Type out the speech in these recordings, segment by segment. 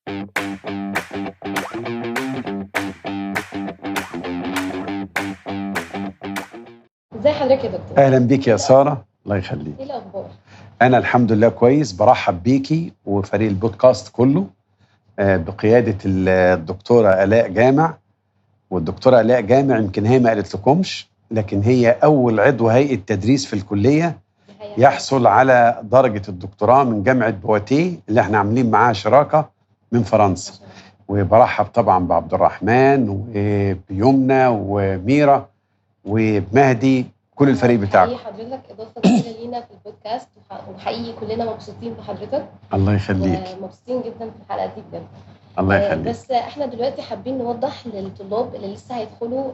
ازي حضرتك يا دكتور؟ اهلا بيك يا ساره، الله يخليك. ايه الاخبار؟ انا الحمد لله كويس، برحب بيكي وفريق البودكاست كله بقياده الدكتوره الاء جامع. والدكتوره الاء جامع يمكن هي ما قالت لكمش، لكن هي اول عضو هيئه تدريس في الكليه يحصل على درجه الدكتوراه من جامعه بواتيه اللي احنا عاملين معاها شراكه من فرنسا. وبرحب طبعا بعبد الرحمن وبيمنى وميرا ومهدي، كل الفريق بتاعكم. حقيقي حضرتك اضافه كبيره لينا في البودكاست، وحقيقي كلنا مبسوطين بحضرتك. الله يخليك. مبسوطين جدا في الحلقه دي بجد. الله يخليك. بس احنا دلوقتي حابين نوضح للطلاب اللي لسه هيدخلوا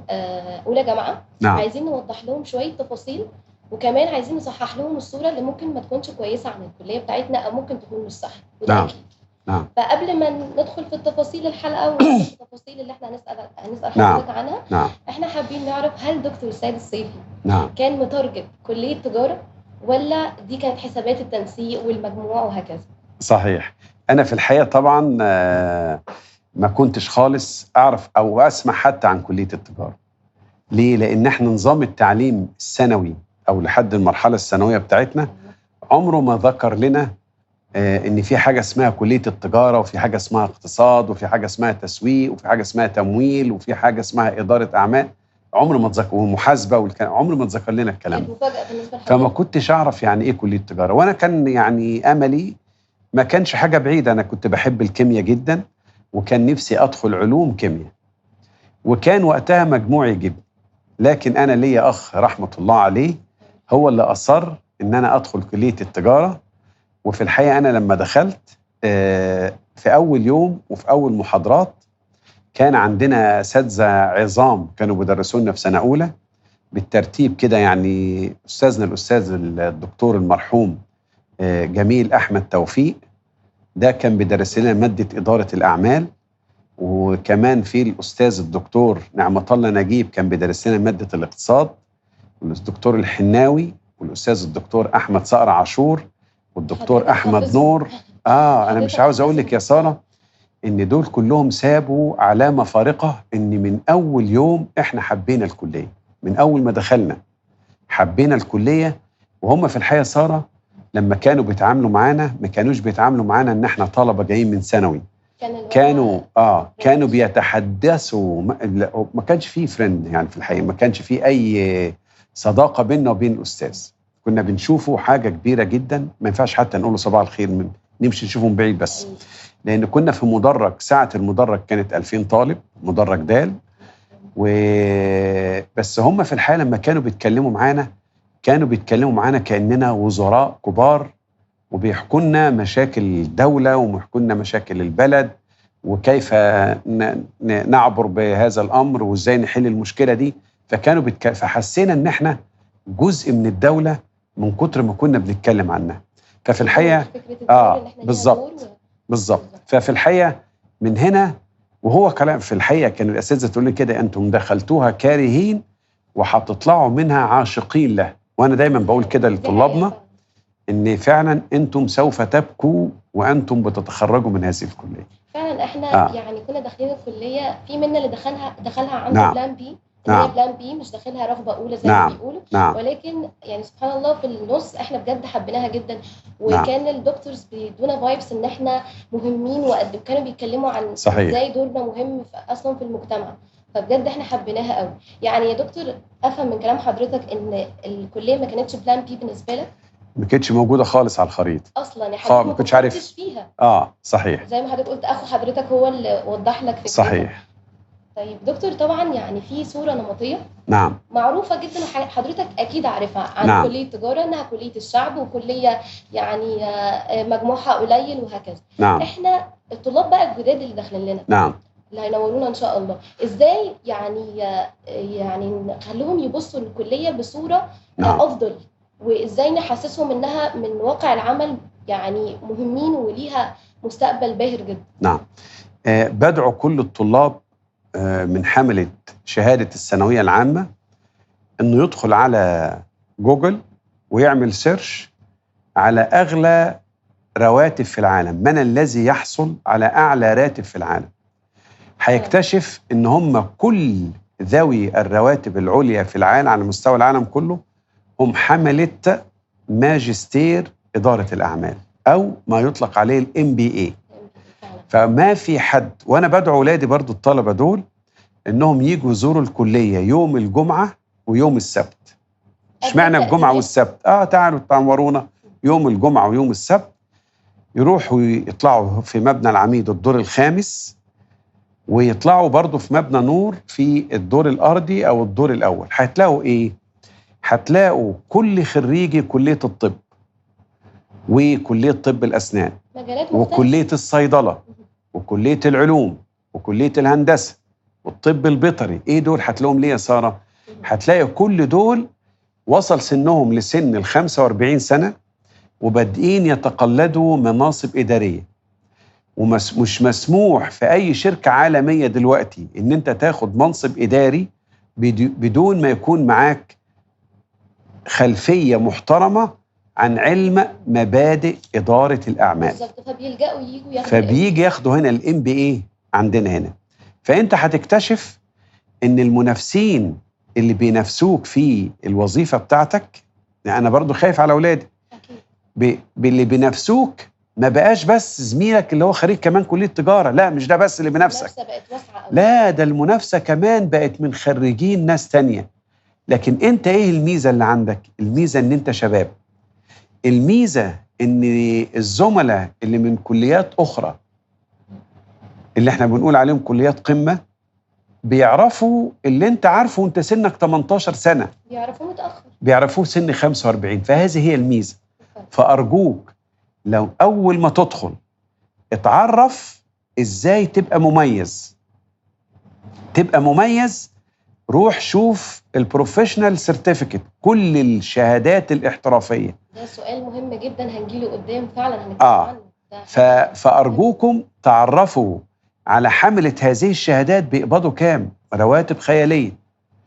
اولى جامعه. نعم. عايزين نوضح لهم شويه تفاصيل، وكمان عايزين نصحح لهم الصوره اللي ممكن ما تكونش كويسه عن الكليه بتاعتنا، او ممكن تكون مش صح. نعم. نعم. فقبل ما ندخل في التفاصيل الحلقه وندخل في التفاصيل اللي احنا هنسال حضرتك عنها، نعم. احنا حابين نعرف هل دكتور سيد الصيفي نعم. كان متارجت كليه تجاره، ولا دي كانت حسابات التنسيق والمجموع وهكذا؟ صحيح. انا في الحقيقه طبعا ما كنتش خالص اعرف او اسمع حتى عن كليه التجاره. ليه؟ لان احنا نظام التعليم الثانوي او لحد المرحله الثانويه بتاعتنا عمره ما ذكر لنا ان في حاجه اسمها كليه التجاره، وفي حاجه اسمها اقتصاد، وفي حاجه اسمها تسويق، وفي حاجه اسمها تمويل، وفي حاجه اسمها اداره اعمال. عمر ما اتذكر، ومحاسبه، عمر ما اتذكر لنا الكلام ده. مفاجاه بالنسبه لحضرتك. فما كنتش اعرف يعني ايه كليه التجاره، وانا كان يعني املي ما كانش حاجه بعيده. انا كنت بحب الكيمياء جدا، وكان نفسي ادخل علوم كيمياء، وكان وقتها مجموعي جدا. لكن انا ليا اخ رحمه الله عليه هو اللي اصر ان انا ادخل كليه التجاره. وفي الحقيقه انا لما دخلت في اول يوم وفي اول محاضرات كان عندنا اساتذه عظام كانوا بيدرسوا لنا في سنه اولى بالترتيب كده. يعني استاذنا الاستاذ الدكتور المرحوم جميل احمد توفيق، ده كان بيدرس لنا ماده اداره الاعمال. وكمان في الاستاذ الدكتور نعمة الله نجيب كان بيدرس لنا ماده الاقتصاد، والدكتور الحناوي، والاستاذ الدكتور احمد صقر عاشور، والدكتور احمد نور. انا مش عاوز اقول لك يا ساره ان دول كلهم سابوا علامه فارقه، ان من اول يوم احنا حبينا الكليه. من اول ما دخلنا حبينا الكليه. وهم في الحقيقه ساره لما كانوا بيتعاملوا معانا ما كانوش بيتعاملوا معانا ان احنا طلبه جايين من ثانوي. كانوا بيتحدثوا. ما كانش فيه فريند يعني، في الحقيقه ما كانش فيه اي صداقه بيننا وبين الاستاذ. كنا بنشوفه حاجه كبيره جدا، ما ينفعش حتى نقول له صباح الخير، نمشي نشوفه من بعيد بس. لان كنا في مدرج، ساعه المدرج كانت 2000 طالب، مدرج دال. بس هم في الحقيقه لما كانوا بيتكلموا معانا كاننا وزراء كبار، وبيحكوا لنا مشاكل الدوله وبيحكوا لنا مشاكل البلد، وكيف نعبر بهذا الامر وازاي نحل المشكله دي. فحسينا ان احنا جزء من الدوله من كتر ما كنا بنتكلم عنها. ففي الحقيقه بالظبط. ففي الحقيقه من هنا، وهو كلام في الحقيقه كانوا الاساتذه تقول لي كده: انتم دخلتوها كارهين وهتطلعوا منها عاشقين له. وانا دايما بقول كده لطلابنا ان فعلا انتم سوف تبكوا وانتم بتتخرجوا من هذه الكليه. فعلا احنا يعني كنا داخلين الكليه، في منا اللي دخلها عنده بلان بي. هي بلان بي، مش داخلها رغبه اولى زي ما بيقولوا. ولكن يعني سبحان الله في النص احنا بجد حبيناها جدا. وكان الدكتورز بيدونا فايبس ان احنا مهمين، وكانوا بيتكلموا عن ازاي دورنا مهم اصلا في المجتمع. فبجد احنا حبيناها قوي. يعني يا دكتور، افهم من كلام حضرتك ان الكليه ما كانتش بلان بي بالنسبه لك؟ ما كانتش موجوده خالص على الخريطه اصلا. يعني حضرتك ما كنتش عارف فيها. صحيح. زي ما حضرتك قلت اخو حضرتك هو اللي وضح لك فكرتها. صحيح. طيب دكتور، طبعا يعني في صوره نمطيه معروفه جدا وحضرتك اكيد عارفها عن كليه التجاره، انها كليه الشعب وكليه يعني مجموعها قليل وهكذا. احنا الطلاب بقى الجداد اللي داخلين لنا اللي هينورونا ان شاء الله، ازاي يعني نخليهم يبصوا للكليه بصوره افضل، وازاي نحسسهم انها من واقع العمل يعني مهمين وليها مستقبل باهر جدا؟ بدعو كل الطلاب من حملة شهادة الثانوية العامة انه يدخل على جوجل ويعمل سيرش على اغلى رواتب في العالم، من الذي يحصل على أعلى راتب في العالم. هيكتشف إن هم كل ذوي الرواتب العليا في العالم على مستوى العالم كله هم حملة ماجستير إدارة الأعمال، أو ما يطلق عليه MBA. فما في حد، وأنا بدعو أولادي برضو الطلبة دول إنهم يجوا يزوروا الكلية يوم الجمعة ويوم السبت. اشمعنى الجمعة والسبت؟ تعالوا تنورونا يوم الجمعة ويوم السبت. يروحوا يطلعوا في مبنى العميد الدور الخامس، ويطلعوا برضو في مبنى نور في الدور الأرضي أو الدور الأول. هتلاقوا إيه؟ هتلاقوا كل خريجي كلية الطب وكلية طب الأسنان وكلية الصيدلة وكلية العلوم وكلية الهندسة والطب البيطري. إيه دول؟ هتلاقوهم ليه يا سارة؟ هتلاقي كل دول وصل سنهم لسن 45 سنة وبادئين يتقلدوا مناصب إدارية. ومش مسموح في أي شركة عالمية دلوقتي إن أنت تاخد منصب إداري بدون ما يكون معاك خلفية محترمة عن علم مبادئ إدارة الأعمال. بالظبط. فبيلجأوا يجوا فبيجي ياخدوا هنا MBA عندنا هنا. فأنت هتكتشف إن المنافسين اللي بينافسوك في الوظيفة بتاعتك، يعني أنا برضو خايف على أولادي، باللي بينافسوك ما بقاش بس زميلك اللي هو خريج كمان كلية تجارة، لا مش ده بس اللي بينافسك، المنافسة بقت واسعة قوي. لا ده المنافسة كمان بقت من خريجين ناس تانية. لكن انت ايه الميزة اللي عندك؟ الميزة ان انت شباب. الميزة ان الزملاء اللي من كليات اخرى اللي احنا بنقول عليهم كليات قمة بيعرفوا اللي انت عارفه وانت سنك 18 سنة، بيعرفوه متأخر، بيعرفوه سن 45. فهذه هي الميزة. فأرجوك لو أول ما تدخل اتعرف إزاي تبقى مميز. تبقى مميز، روح شوف البروفيشنال سيرتيفيكت، كل الشهادات الاحترافية. ده سؤال مهم جدا هنجيله قدام فعلا هنتكلم عنه. فأرجوكم تعرفوا على حملة هذه الشهادات بيقبضوا كام؟ رواتب خيالية.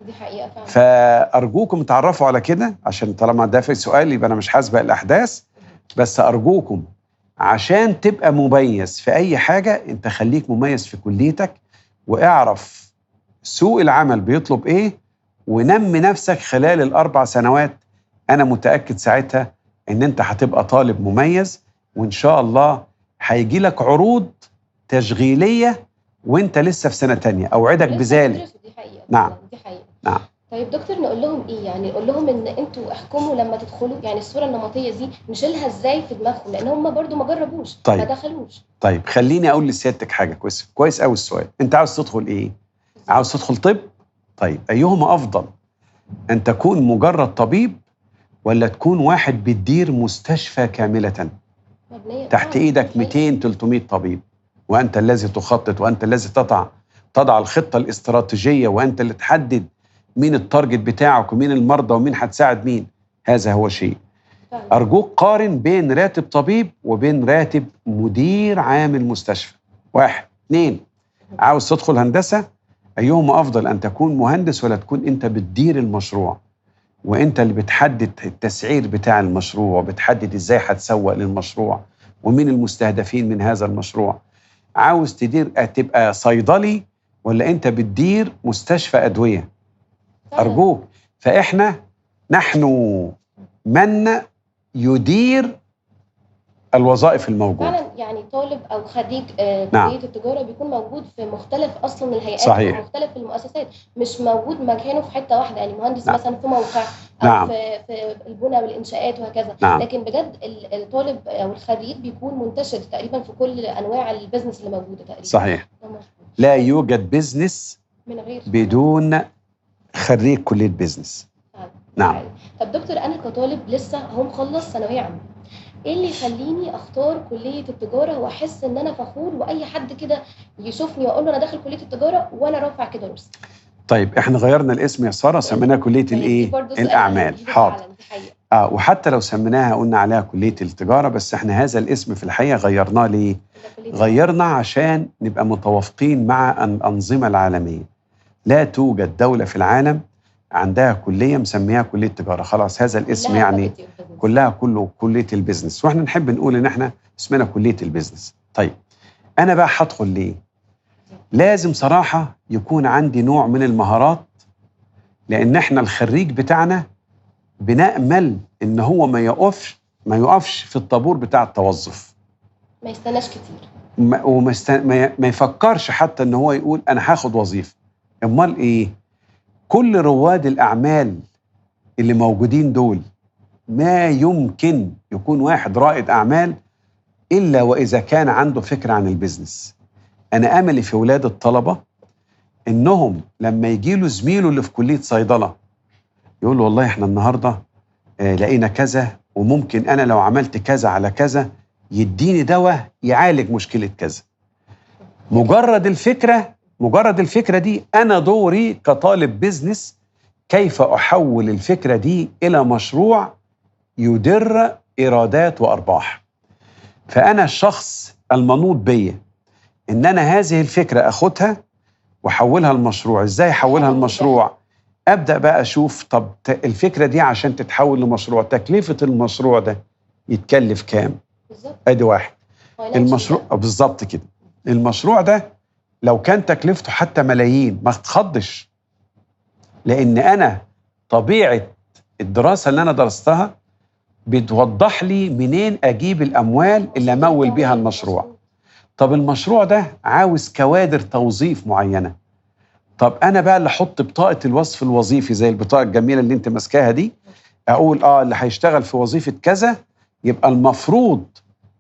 دي حقيقة فعلا. فأرجوكم تعرفوا على كده، عشان طالما ده في سؤال يبقى أنا مش حاسبة الأحداث، بس أرجوكم عشان تبقى مميز في أي حاجة أنت خليك مميز في كليتك، واعرف سوق العمل بيطلب إيه، ونمي نفسك خلال ال4 سنوات. أنا متأكد ساعتها إن أنت هتبقى طالب مميز، وإن شاء الله هيجي لك عروض تشغيلية وإنت لسه في سنة تانية، أوعدك بذلك. دي حقيقة. نعم. دي حقيقة. نعم. طيب دكتور، نقول لهم ايه؟ يعني نقول لهم ان انتوا احكموا لما تدخلوا، يعني الصوره النمطيه دي نشيلها ازاي في دماغهم، لان هم برضو ما جربوش. طيب. ما دخلوش. طيب خليني اقول لسيادتك حاجه كويس قوي السؤال. انت عاوز تدخل ايه؟ عاوز تدخل طب؟ طيب ايهما افضل؟ ان تكون مجرد طبيب ولا تكون واحد بتدير مستشفى كامله تحت ايدك 200 300 طبيب، وانت الذي تخطط وانت الذي تضع الخطه الاستراتيجيه، وانت اللي تحدد مين التارجت بتاعك ومين المرضى ومين هتساعد مين. هذا هو شيء. أرجوك قارن بين راتب طبيب وبين راتب مدير عام المستشفى. 1 2. عاوز تدخل هندسة، أيهما أفضل؟ أن تكون مهندس ولا تكون أنت بتدير المشروع، وأنت اللي بتحدد التسعير بتاع المشروع، وبتحدد إزاي هتسوق للمشروع ومين المستهدفين من هذا المشروع. عاوز تبقى صيدلي ولا أنت بتدير مستشفى أدوية؟ أرجوك. نحن من يدير الوظائف الموجودة. فعلا يعني طالب أو خريج كلية التجارة بيكون موجود في مختلف أصلا الهيئات. صحيح. ومختلف المؤسسات، مش موجود مكانه في حتة واحدة. يعني مهندس مثلا في موقع أو في البنى والإنشاءات وهكذا. لكن بجد الطالب أو الخريج بيكون منتشر تقريبا في كل أنواع البيزنس اللي موجودة تقريبا. صحيح. لا يوجد بيزنس من غير بدون خريج كلية بيزنس. نعم. طب دكتور، أنا كطالب لسه هو مخلص ثانوية عامة، ايه اللي يخليني اختار كلية التجارة واحس ان انا فخور، واي حد كده يشوفني واقول له انا داخل كلية التجارة وانا رافع كده راسي؟ طيب احنا غيرنا الاسم يا سارة، سميناها كلية الايه؟ الاعمال. حاضر. وحتى لو سميناها قلنا عليها كلية التجارة، بس احنا هذا الاسم في الحقيقة غيرناه ليه؟ غيرنا عشان نبقى متوافقين مع الأنظمة العالمية. لا توجد دولة في العالم عندها كليه مسميها كليه تجاره، خلاص هذا الاسم يعني كله كليه البيزنس، واحنا نحب نقول ان احنا اسمنا كليه البيزنس. طيب انا بقى هدخل ليه؟ لازم صراحه يكون عندي نوع من المهارات، لان احنا الخريج بتاعنا بنأمل ان هو ما يقفش في الطابور بتاع التوظف، ما يستناش كتير، ما يفكرش حتى ان هو يقول انا هاخد وظيفه. امال ايه؟ كل رواد الاعمال اللي موجودين دول ما يمكن يكون واحد رائد اعمال الا واذا كان عنده فكره عن البيزنس. انا املي في ولاد الطلبه انهم لما يجي له زميله اللي في كليه صيدله يقول له والله احنا النهارده لقينا كذا، وممكن انا لو عملت كذا على كذا يديني دواء يعالج مشكله كذا. مجرد الفكره دي انا دوري كطالب بيزنس كيف احول الفكره دي الى مشروع يدر ايرادات وارباح. فانا الشخص المنوط بيا ان انا هذه الفكره اخدها واحولها لمشروع. ازاي احولها لمشروع؟ ابدا بقى اشوف طب الفكره دي عشان تتحول لمشروع تكلفه المشروع ده يتكلف كام؟ بالظبط. ادي واحد. المشروع بالظبط كده. المشروع ده لو كان تكلفته حتى ملايين ما تخضش، لان انا طبيعه الدراسه اللي انا درستها بتوضح لي منين اجيب الاموال اللي امول بيها المشروع. طب المشروع ده عاوز كوادر توظيف معينه. طب انا بقى اللي احط بطاقه الوصف الوظيفي زي البطاقه الجميله اللي انت ماسكاها دي، اقول اللي هيشتغل في وظيفه كذا يبقى المفروض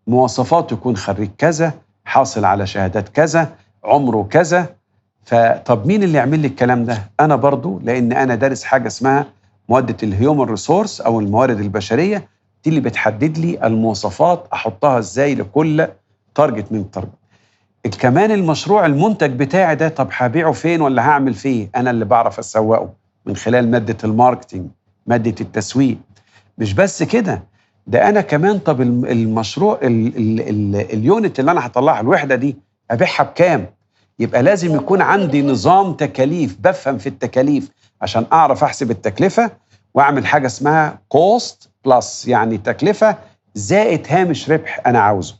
مواصفاته يكون خريج كذا، حاصل على شهادات كذا، عمره كذا. فطب مين اللي يعمل لي الكلام ده؟ انا برضو، لان انا دارس حاجه اسمها ماده الهيومن ريسورس او الموارد البشريه، دي اللي بتحدد لي المواصفات احطها ازاي لكل تارجت من التارجت. كمان المشروع المنتج بتاعي ده طب هبيعه فين ولا هعمل فيه؟ انا اللي بعرف اسوقه من خلال ماده الماركتينج، ماده التسويق. مش بس كده، ده انا كمان طب المشروع اليونت اللي انا هطلعها الوحده دي ابيعها بكام؟ يبقى لازم يكون عندي نظام تكاليف، بفهم في التكاليف عشان اعرف احسب التكلفه واعمل حاجه اسمها كوست بلس، يعني تكلفه زائد هامش ربح انا عاوزه.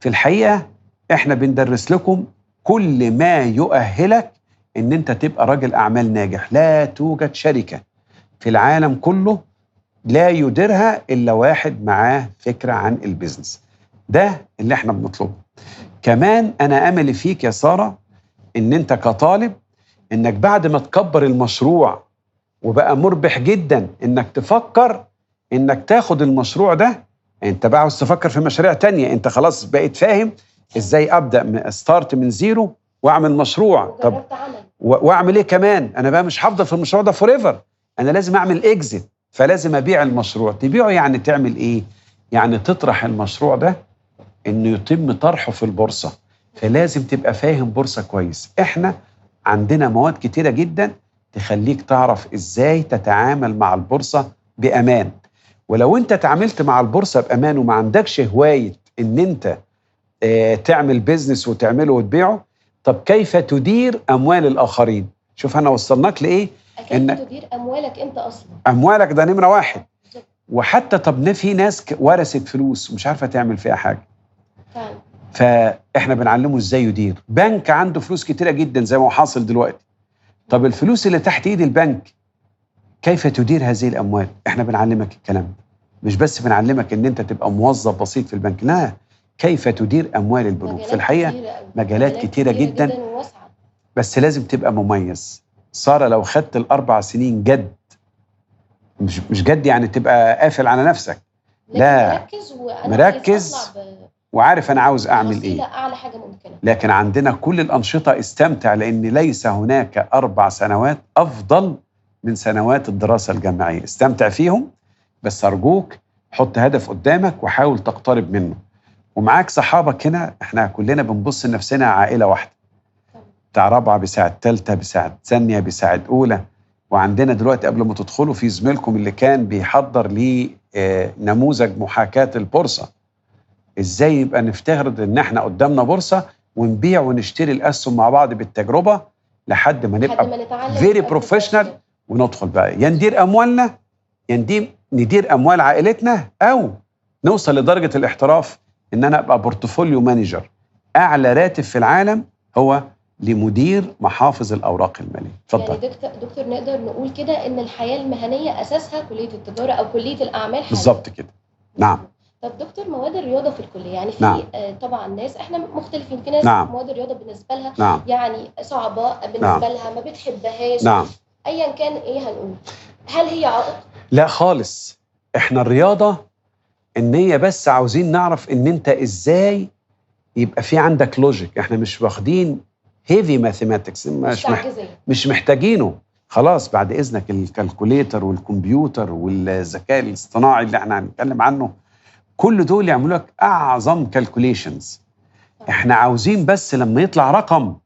في الحقيقه احنا بندرس لكم كل ما يؤهلك ان انت تبقى راجل اعمال ناجح. لا توجد شركه في العالم كله لا يديرها الا واحد معاه فكره عن البيزنس. ده اللي احنا بنطلبه. كمان انا املي فيك يا ساره ان انت كطالب انك بعد ما تكبر المشروع وبقى مربح جدا انك تفكر انك تاخد المشروع ده. انت بقى عاوز تفكر في مشاريع تانية، انت خلاص بقيت فاهم ازاي ابدا ستارت من زيرو واعمل مشروع. طب واعمل ايه كمان؟ انا بقى مش هفضل في المشروع ده فوريفر، انا لازم اعمل اكزيت، فلازم ابيع المشروع. تبيعه يعني تعمل ايه؟ يعني تطرح المشروع ده انه يتم طرحه في البورصه، فلازم تبقى فاهم بورصه كويس. احنا عندنا مواد كتيره جدا تخليك تعرف ازاي تتعامل مع البورصه بامان. ولو انت تعاملت مع البورصه بامان وما عندكش هوايه ان انت تعمل بيزنس وتعمله وتبيعه، طب كيف تدير اموال الاخرين؟ شوف انا وصلناك لايه؟ كيف تدير اموالك انت اصلا؟ اموالك ده نمره واحد. وحتى طب في ناس ورثت فلوس ومش عارفه تعمل فيها حاجه. فعلا. فاحنا بنعلمه ازاي يدير. بنك عنده فلوس كتيره جدا زي ما هو حاصل دلوقتي. طب الفلوس اللي تحت ايد البنك كيف تدير هذه الاموال؟ احنا بنعلمك الكلام ده. مش بس بنعلمك ان انت تبقى موظف بسيط في البنك، لا، كيف تدير اموال البنوك. في الحقيقه مجالات كتيره جدا بس لازم تبقى مميز. ساره لو خدت ال4 سنين جد، مش جد يعني تبقى قافل على نفسك، لا، مركز وعارف انا عاوز اعمل ايه. اعلى حاجه ممكنه. لكن عندنا كل الانشطه استمتع، لان ليس هناك 4 سنوات افضل من سنوات الدراسه الجامعيه. استمتع فيهم، بس ارجوك حط هدف قدامك وحاول تقترب منه. ومعاك صحابك هنا، احنا كلنا بنبص لنفسنا عائله واحده. بتاع رابعه بيساعد ثالثه، بيساعد ثانيه، بيساعد اولى. وعندنا دلوقتي قبل ما تدخلوا في زميلكم اللي كان بيحضر لي نموذج محاكاه البورصه. ازاي يبقى نفترض ان احنا قدامنا بورصه ونبيع ونشتري الاسهم مع بعض بالتجربه لحد ما نبقى فيري بروفيشنال وندخل بقى يا ندير اموالنا، يا ندير اموال عائلتنا، او نوصل لدرجه الاحتراف ان انا ابقى بورتفوليو مانجر. اعلى راتب في العالم هو لمدير محافظ الاوراق الماليه. اتفضل. يعني دكتور نقدر نقول كده ان الحياه المهنيه اساسها كليه التجاره او كليه الاعمال حاليا. بالظبط كده. نعم. طب دكتور، مواد الرياضه في الكليه يعني في نعم. طبعا ناس احنا مختلفين، في ناس نعم. مواد الرياضه بالنسبه لها نعم. يعني صعبه بالنسبه نعم. لها، ما بتحبهاش. نعم. ايا كان ايه هنقول، هل هي عائق؟ لا خالص. احنا الرياضه ان هي بس عاوزين نعرف ان انت ازاي يبقى في عندك لوجيك. احنا مش واخدين هيفي ماثيماتكس، مش محتاجينه خلاص. بعد اذنك الكالكوليتر والكمبيوتر والذكاء الاصطناعي اللي احنا هنتكلم عنه، كل دول يعملوا لك اعظم كالكوليشنز. احنا عاوزين بس لما يطلع رقم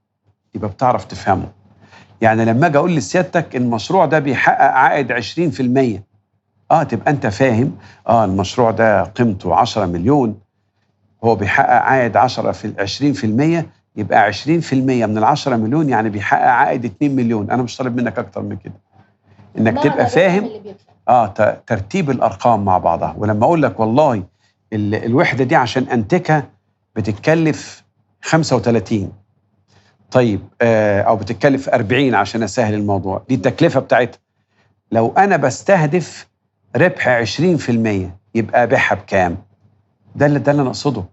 يبقى بتعرف تفهمه. يعني لما اجي اقول لسيادتك المشروع ده بيحقق عائد 20%، تبقى انت فاهم المشروع ده قيمته 10 مليون، هو بيحقق عائد 10 في 20%، يبقى 20% من 10 مليون يعني بيحقق عائد 2 مليون. انا مش طالب منك اكتر من كده، انك تبقى فاهم ترتيب الارقام مع بعضها. ولما اقول لك والله الوحده دي عشان انتجها بتتكلف 35، طيب او بتتكلف 40 عشان اسهل الموضوع، دي التكلفه بتاعتها. لو انا بستهدف ربح 20% يبقى ابيعها بكام؟ ده اللي انا اقصده.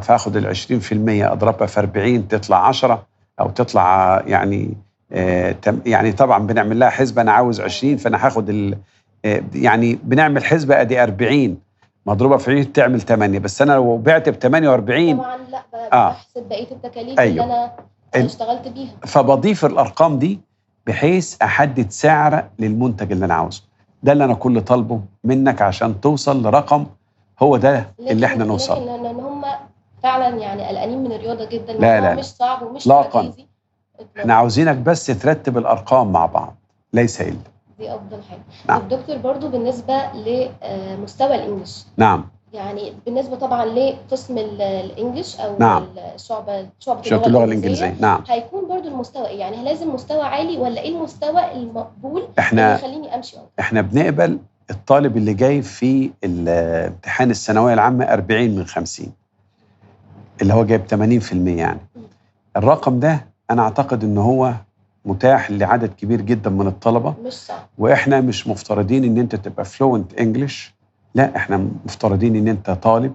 فاخد ال 20% اضربها في 40 تطلع 10 او تطلع يعني طبعا بنعمل لها حسبه. انا عاوز 20 فانا هاخد يعني بنعمل حسبه ادي 40 مضروبه في 20 تعمل 8، بس انا لو بعت ب 48 طبعا لا بحسب بقيه التكاليف. أيوه. اللي انا اشتغلت بيها. فبضيف الارقام دي بحيث احدد سعر للمنتج اللي انا عاوزه. ده اللي انا كل طالبه منك عشان توصل لرقم هو ده اللي احنا نوصل. لكن هم فعلا يعني قلقانين من الرياضه جدا. لا مش صعب ومش تركيزي. احنا عاوزينك بس ترتب الارقام مع بعض، ليس الا دي افضل حاجه. نعم. طب دكتور، برضو بالنسبه لمستوى الانجليش، نعم، يعني بالنسبه طبعا لقسم الانجليش او نعم. شعبه اللغه الانجليزيه، نعم، هيكون برضو المستوى ايه؟ يعني لازم مستوى عالي ولا ايه المستوى المقبول اللي يخليني امشي؟ احنا بنقبل الطالب اللي جاي في الامتحان الثانويه العامه 40 من 50، اللي هو جايب 80% يعني. الرقم ده انا اعتقد ان هو متاح لعدد كبير جدا من الطلبه، مش صعب. واحنا مش مفترضين ان انت تبقى فلوينت انجلش، لا احنا مفترضين ان انت طالب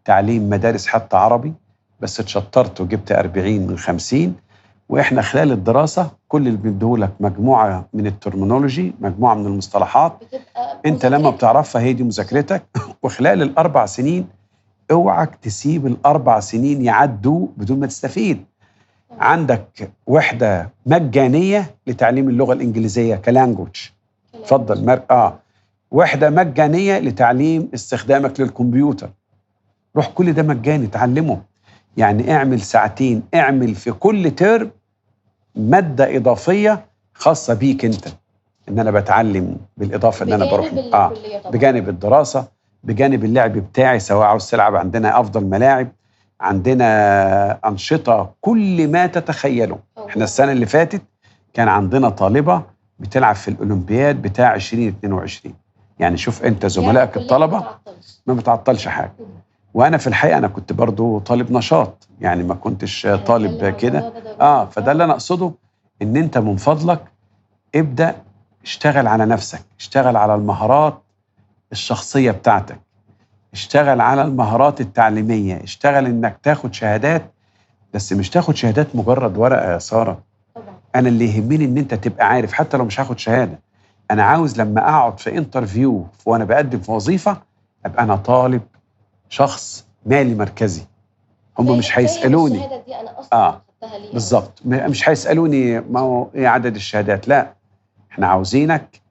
تعليم مدارس حتى عربي بس اتشطرت وجبت 40 من 50. واحنا خلال الدراسه كل اللي بنديهولك مجموعه من الترمينولوجي، مجموعه من المصطلحات انت لما بتعرفها هي دي مذاكرتك. وخلال ال4 سنين اوعك تسيب ال4 سنين يعدوا بدون ما تستفيد. عندك وحده مجانيه لتعليم اللغه الانجليزيه كلانجوج، اتفضل. وحده مجانيه لتعليم استخدامك للكمبيوتر، روح كل ده مجاني تعلمه. يعني اعمل ساعتين، اعمل في كل ترم ماده اضافيه خاصه بيك انت، ان انا بتعلم بالاضافه ان انا بروح بجانب الدراسه، بجانب اللعب بتاعي. سواء عاوز تلعب عندنا افضل ملاعب، عندنا انشطه كل ما تتخيله. احنا السنه اللي فاتت كان عندنا طالبه بتلعب في الاولمبياد بتاع 2022. يعني شوف انت زملائك الطلبه ما بتعطلش حاجه. وانا في الحقيقه انا كنت برضو طالب نشاط، يعني ما كنتش طالب كده. فده اللي انا اقصده، ان انت من فضلك ابدا اشتغل على نفسك، اشتغل على المهارات الشخصيه بتاعتك، اشتغل على المهارات التعليميه، اشتغل انك تاخد شهادات، بس مش تاخد شهادات مجرد ورقه يا ساره. انا اللي يهمني ان انت تبقى عارف، حتى لو مش هاخد شهاده، انا عاوز لما اقعد في انترفيو وانا بقدم في وظيفه ابقى انا طالب شخص مالي مركزي. هم مش هيسالوني الشهاده دي انا اصلا خدتها ليه بالظبط، مش هيسالوني ما هو ايه عدد الشهادات، لا احنا عاوزينك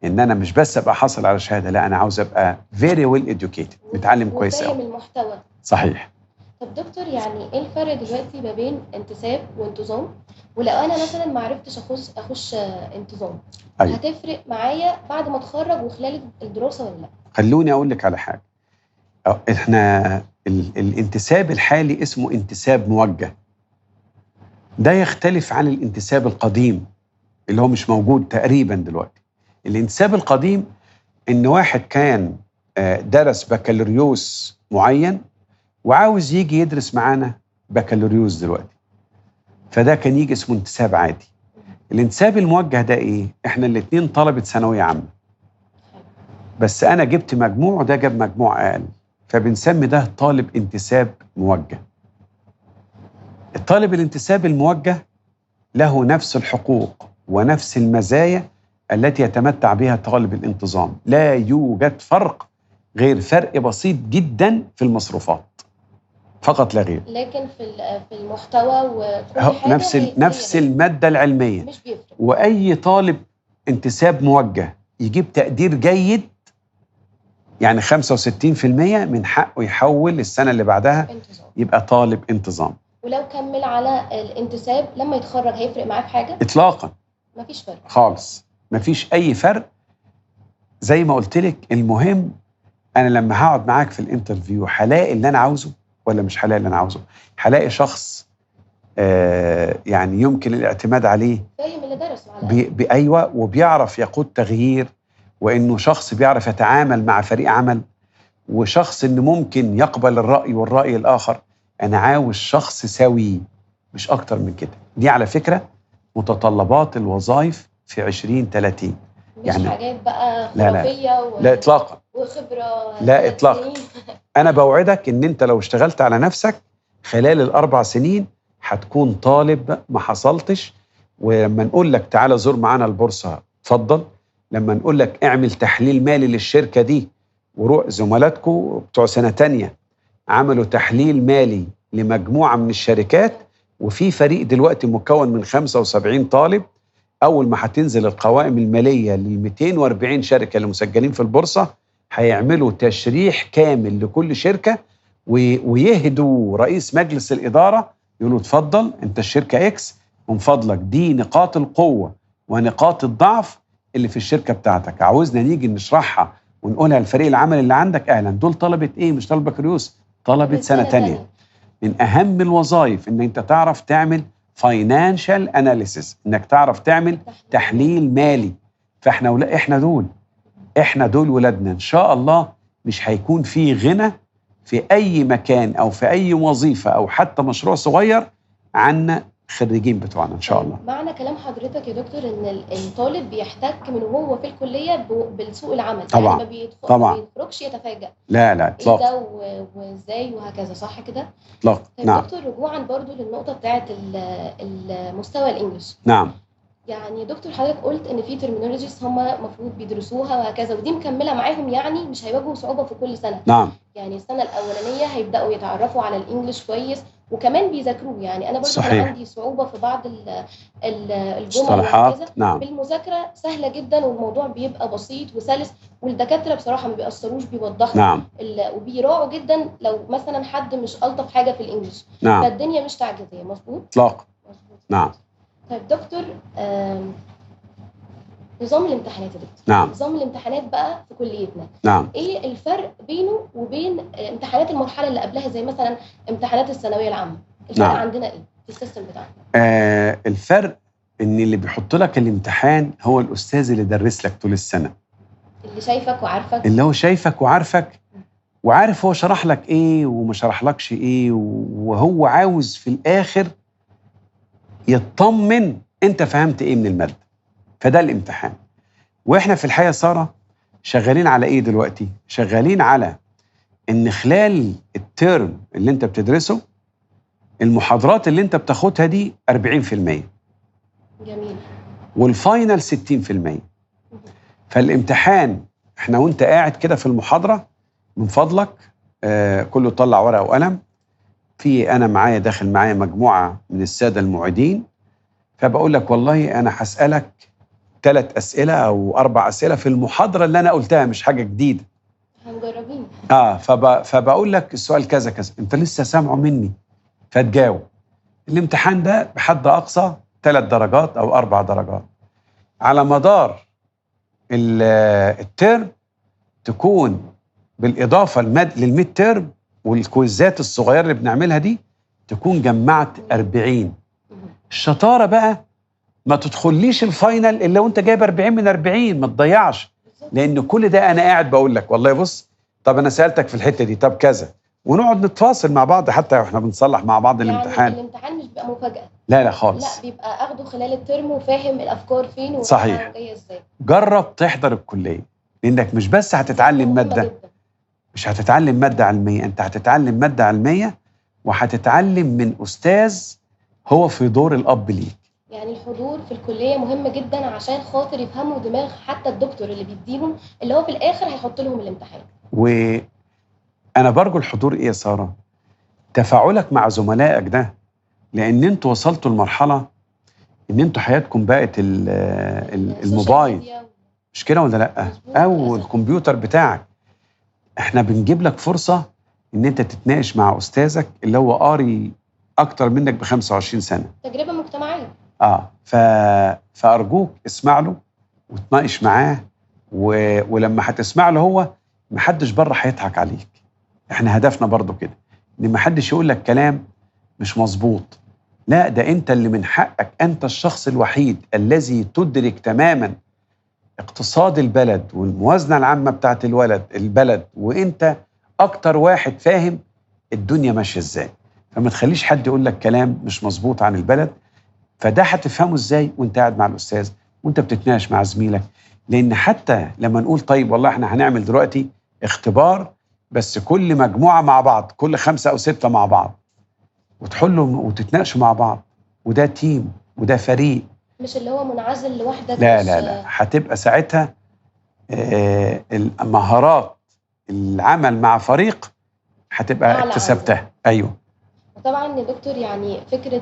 ان انا مش بس ابقى حاصل على شهاده، لا انا عاوز ابقى very well educated، متعلم كويس قوي، فاهم المحتوى. صحيح. طب دكتور، يعني ايه الفرق دلوقتي ما بين انتساب وانتظام؟ ولو انا مثلا ما عرفتش اخش انتظام، أيوة، هتفرق معايا بعد ما اتخرج وخلال الدراسه ولا لا؟ خلوني اقول لك على حاجه. احنا الانتساب الحالي اسمه انتساب موجه، ده يختلف عن الانتساب القديم اللي هو مش موجود تقريبا دلوقتي. الانتساب القديم إن واحد كان درس بكالوريوس معين وعاوز يجي يدرس معانا بكالوريوس دلوقتي، فده كان يجي اسمه انتساب عادي. الانتساب الموجه ده إيه؟ إحنا الاتنين طلبة ثانوية عامة، بس أنا جبت مجموع وده جاب مجموع أقل، فبنسمي ده طالب انتساب موجه. الطالب الانتساب الموجه له نفس الحقوق ونفس المزايا التي يتمتع بها طالب الانتظام، لا يوجد فرق غير فرق بسيط جدا في المصروفات فقط لا غير، لكن في المحتوى وكل حاجة نفس المادة العلمية مش بيفرق. وأي طالب انتساب موجه يجيب تقدير جيد يعني 65% من حقه يحول السنة اللي بعدها انتظام. يبقى طالب انتظام. ولو كمل على الانتساب لما يتخرج هيفرق معاه في حاجة؟ إطلاقا مفيش فرق خالص، مفيش أي فرق. زي ما قلت لك المهم أنا لما هقعد معاك في الانترفيو هلاقي اللي أنا عاوزه ولا مش هلاقي اللي أنا عاوزه؟ هلاقي شخص يعني يمكن الاعتماد عليه، فاهم اللي درسه على أيوة، وبيعرف يقود تغيير، وإنه شخص بيعرف يتعامل مع فريق عمل، وشخص إنه ممكن يقبل الرأي والرأي الآخر. أنا عاوز شخص سوي مش أكتر من كده. دي على فكرة متطلبات الوظائف في 2030، مش يعني حاجات بقى خرافية لا إطلاقا، وخبرة لا إطلاقا. أنا بوعدك إن أنت لو اشتغلت على نفسك خلال ال4 سنين هتكون طالب ما حصلتش. ولما نقول لك تعالى زور معانا البورصة اتفضل، لما نقول لك اعمل تحليل مالي للشركة دي وروح. زملاتكم بتوع سنة تانية عملوا تحليل مالي لمجموعة من الشركات، وفي فريق دلوقتي مكون من 75 طالب. أول ما هتنزل القوائم المالية لل 240 شركة اللي مسجلين في البورصة هيعملوا تشريح كامل لكل شركة ويهدوا رئيس مجلس الإدارة يقولوا اتفضل أنت الشركة إكس، من فضلك دي نقاط القوة ونقاط الضعف اللي في الشركة بتاعتك، عاوزنا نيجي نشرحها ونقولها لفريق العمل اللي عندك. أهلا، دول طلبة إيه؟ مش طلبة بكالوريوس، طلبة سنة تانية. من أهم الوظائف إن أنت تعرف تعمل فاينانشال أناليسيس، إنك تعرف تعمل تحليل مالي. فإحنا إحنا دول ولادنا إن شاء الله. مش هيكون في غنى في أي مكان أو في أي وظيفة أو حتى مشروع صغير عنا خريجين بتوعنا إن شاء الله. معنى كلام حضرتك يا دكتور إن الطالب بيحتك من وهو في الكلية بالسوق العمل، طبعا يعني طبعا ما بيخرجش يتفاجأ لا إطلاقا، إيه ده وإزاي وهكذا، صح كده؟ إطلاقا. طيب نعم دكتور، رجوعا برضو للنقطة بتاعت المستوى الإنجليش. نعم. يعني دكتور حضرتك قلت ان في ترمينولوجيز هم المفروض بيدرسوها وهكذا، ودي مكمله معاهم، يعني مش هيواجهوا صعوبه في كل سنه. نعم. يعني السنه الاولانيه هيبداوا يتعرفوا على الانجليش كويس وكمان بيذاكروه. يعني انا برضو كان عندي صعوبه في بعض الجمل وهكذا. نعم. بالمذاكره سهله جدا والموضوع بيبقى بسيط وسلس، والدكاتره بصراحه ما بيأثروش، بيوضحوا. نعم. وبيراعوا جدا لو مثلا حد مش الطف حاجه في الانجليش. نعم. فالدنيا مش تعجيزيه. مظبوط. اطلاقا. نعم. طيب دكتور، نظام الامتحانات يا دكتور. نعم. نظام الامتحانات بقى في كليتنا. نعم. ايه الفرق بينه وبين امتحانات المرحله اللي قبلها زي مثلا امتحانات الثانويه العامه؟ الفرق نعم. عندنا ايه في السيستم بتاعنا؟ الفرق ان اللي بيحط لك الامتحان هو الاستاذ اللي درس لك طول السنه، اللي شايفك وعارفك، اللي هو شايفك وعارفك وعارف هو شرح لك ايه وما شرحلكش ايه، وهو عاوز في الاخر يطمن انت فهمت ايه من الماده. فده الامتحان. واحنا في الحقيقه ساره شغالين على ايه دلوقتي؟ شغالين على ان خلال الترم اللي انت بتدرسه المحاضرات اللي انت بتاخدها دي 40%، جميل، والفاينل 60%. فالامتحان احنا وانت قاعد كده في المحاضره من فضلك كله طلع ورقه وقلم. انا معايا داخل معايا مجموعه من الساده المعيدين، فبقول لك والله انا هسالك 3 أسئلة أو 4 أسئلة في المحاضرة اللي أنا قلتها، مش حاجة جديدة. هنجربين. فبقول لك السؤال كذا كذا، أنت لسه سامعه مني، فتجاوب. الامتحان ده بحد أقصى 3 درجات أو 4 درجات. على مدار الترم تكون بالإضافة للميد ترم والكويزات الصغيرة اللي بنعملها دي تكون جمعت 40. الشطارة بقى ما تدخليش الفاينل الا وانت جايب 40 من 40، ما تضيعش. لان كل ده انا قاعد بقول لك والله بص، طب انا سالتك في الحته دي، طب كذا، ونقعد نتواصل مع بعض حتى واحنا بنصلح مع بعض يعني الامتحان. الامتحان مش بيبقى مفاجاه. لا خالص. لا، بيبقى اخده خلال الترم وفاهم الافكار فين صحيح. جايه ازاي. جرب تحضر الكليه، لانك مش بس هتتعلم ماده، مش هتتعلم ماده علميه، انت هتتعلم ماده علميه وهتتعلم من استاذ هو في دور الاب ليك. يعني الحضور في الكليه مهم جدا عشان خاطر يفهموا دماغ حتى الدكتور اللي بيديهم، اللي هو في الاخر هيحط لهم الامتحان. وانا برجو الحضور ايه يا ساره؟ تفاعلك مع زملائك ده، لان انتوا وصلتوا لمرحله ان انتوا حياتكم بقت الموبايل، مش كده ولا لا؟ او الكمبيوتر بتاعك. احنا بنجيب لك فرصه ان انت تتناقش مع استاذك اللي هو قاري اكتر منك ب 25 سنه، تجربه مجتمعيه. فارجوك اسمع له وتناقش معاه، ولما هتسمع له هو، محدش بره هيضحك عليك. احنا هدفنا برضو كده، ان محدش يقول لك كلام مش مظبوط. لا، ده انت اللي من حقك، انت الشخص الوحيد الذي تدرك تماما اقتصاد البلد والموازنة العامة بتاعت البلد، وانت اكتر واحد فاهم الدنيا ماشية ازاي. فما تخليش حد يقول لك كلام مش مظبوط عن البلد. فده هتفهمه ازاي وانت قاعد مع الاستاذ وانت بتتناقش مع زميلك. لان حتى لما نقول طيب والله احنا هنعمل دلوقتي اختبار، بس كل مجموعة مع بعض، كل 5 أو 6 مع بعض، وتحلوا وتتناقشوا مع بعض، وده تيم وده فريق، مش اللي هو منعزل لوحدك. لا هتبقى ساعتها المهارات العمل مع فريق هتبقى اكتسبتها. ايوه وطبعا يا دكتور، يعني فكره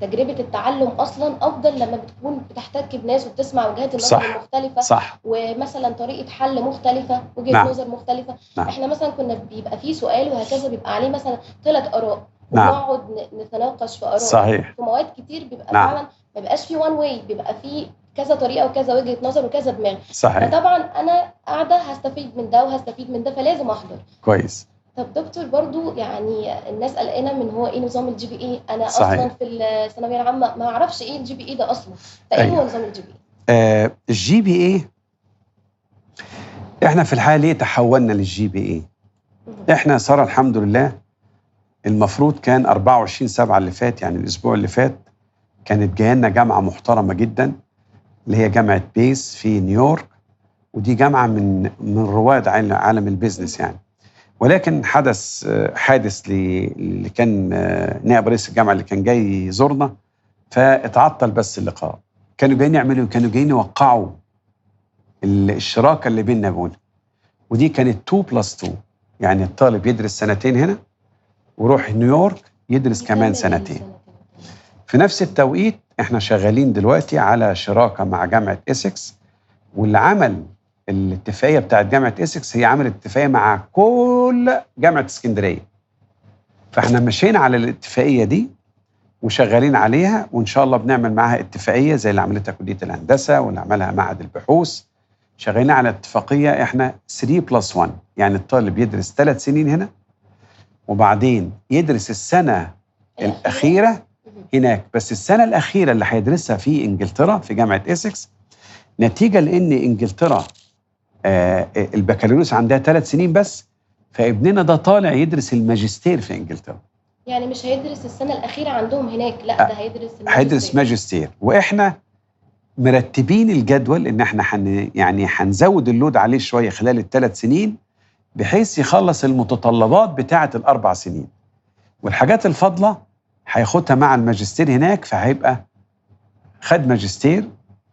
تجربه التعلم اصلا افضل لما بتكون بتحتك بناس وبتسمع وجهات النظر المختلفه. صح. ومثلا طريقه حل مختلفه، وجهه نظر مختلفه. احنا مثلا كنا بيبقى فيه سؤال وهكذا، بيبقى عليه مثلا 3 آراء، ونقعد نتناقش في آراء. صحيح. في مواد كتير بيبقى فعلا ما بيبقاش فيه وان واي، بيبقى فيه كذا طريقه وكذا وجهه نظر وكذا دماغ. صحيح. فطبعا انا قاعده هستفيد من ده وهستفيد من ده، فلازم احضر. كويس. طب دكتور، برضو يعني الناس قلقانه من هو ايه نظام الGPA. انا صحيح. اصلا في الثانويه العامه ما اعرفش ايه الGPA ده اصلا، فايه هو نظام الGPA؟ الGPA احنا في الحاله ليه تحولنا للGPA؟ احنا صار الحمد لله المفروض كان 24/7 اللي فات، يعني الاسبوع اللي فات، كانت جايه لنا جامعه محترمه جدا اللي هي جامعه بيس في نيويورك، ودي جامعه من رواد عالم البيزنس يعني. ولكن حادث اللي كان نائب رئيس الجامعه اللي كان جاي يزورنا، فاتعطل بس اللقاء. كانوا جايين يعملوا، كانوا جايين يوقعوا الشراكه اللي بيننا وبينهم، ودي كانت 2+2، يعني الطالب يدرس 2 هنا ويروح نيويورك يدرس كمان 2. في نفس التوقيت احنا شغالين دلوقتي على شراكه مع جامعه إسكس، واللي عمل الاتفاقيه بتاعت جامعه إسكس هي عملت اتفاقيه مع كل جامعه اسكندريه. فاحنا مشينا على الاتفاقيه دي وشغالين عليها، وان شاء الله بنعمل معاها اتفاقيه زي اللي عملتها كليه الهندسه واللي عملها معهد البحوث. شغالين على اتفاقيه احنا 3+1، يعني الطالب يدرس 3 سنين هنا، وبعدين يدرس السنه الاخيره هناك. بس السنه الاخيره اللي هيدرسها في انجلترا في جامعه إسكس، نتيجه لان انجلترا البكالوريوس عندها 3 سنين بس، فابننا ده طالع يدرس الماجستير في انجلترا. يعني مش هيدرس السنه الاخيره عندهم هناك، لا ده هيدرس ماجستير. واحنا مرتبين الجدول ان احنا يعني هنزود اللود عليه شويه خلال ال3 سنين، بحيث يخلص المتطلبات بتاعه ال4 سنين، والحاجات الفاضله هياخدها مع الماجستير هناك. فهيبقى خد ماجستير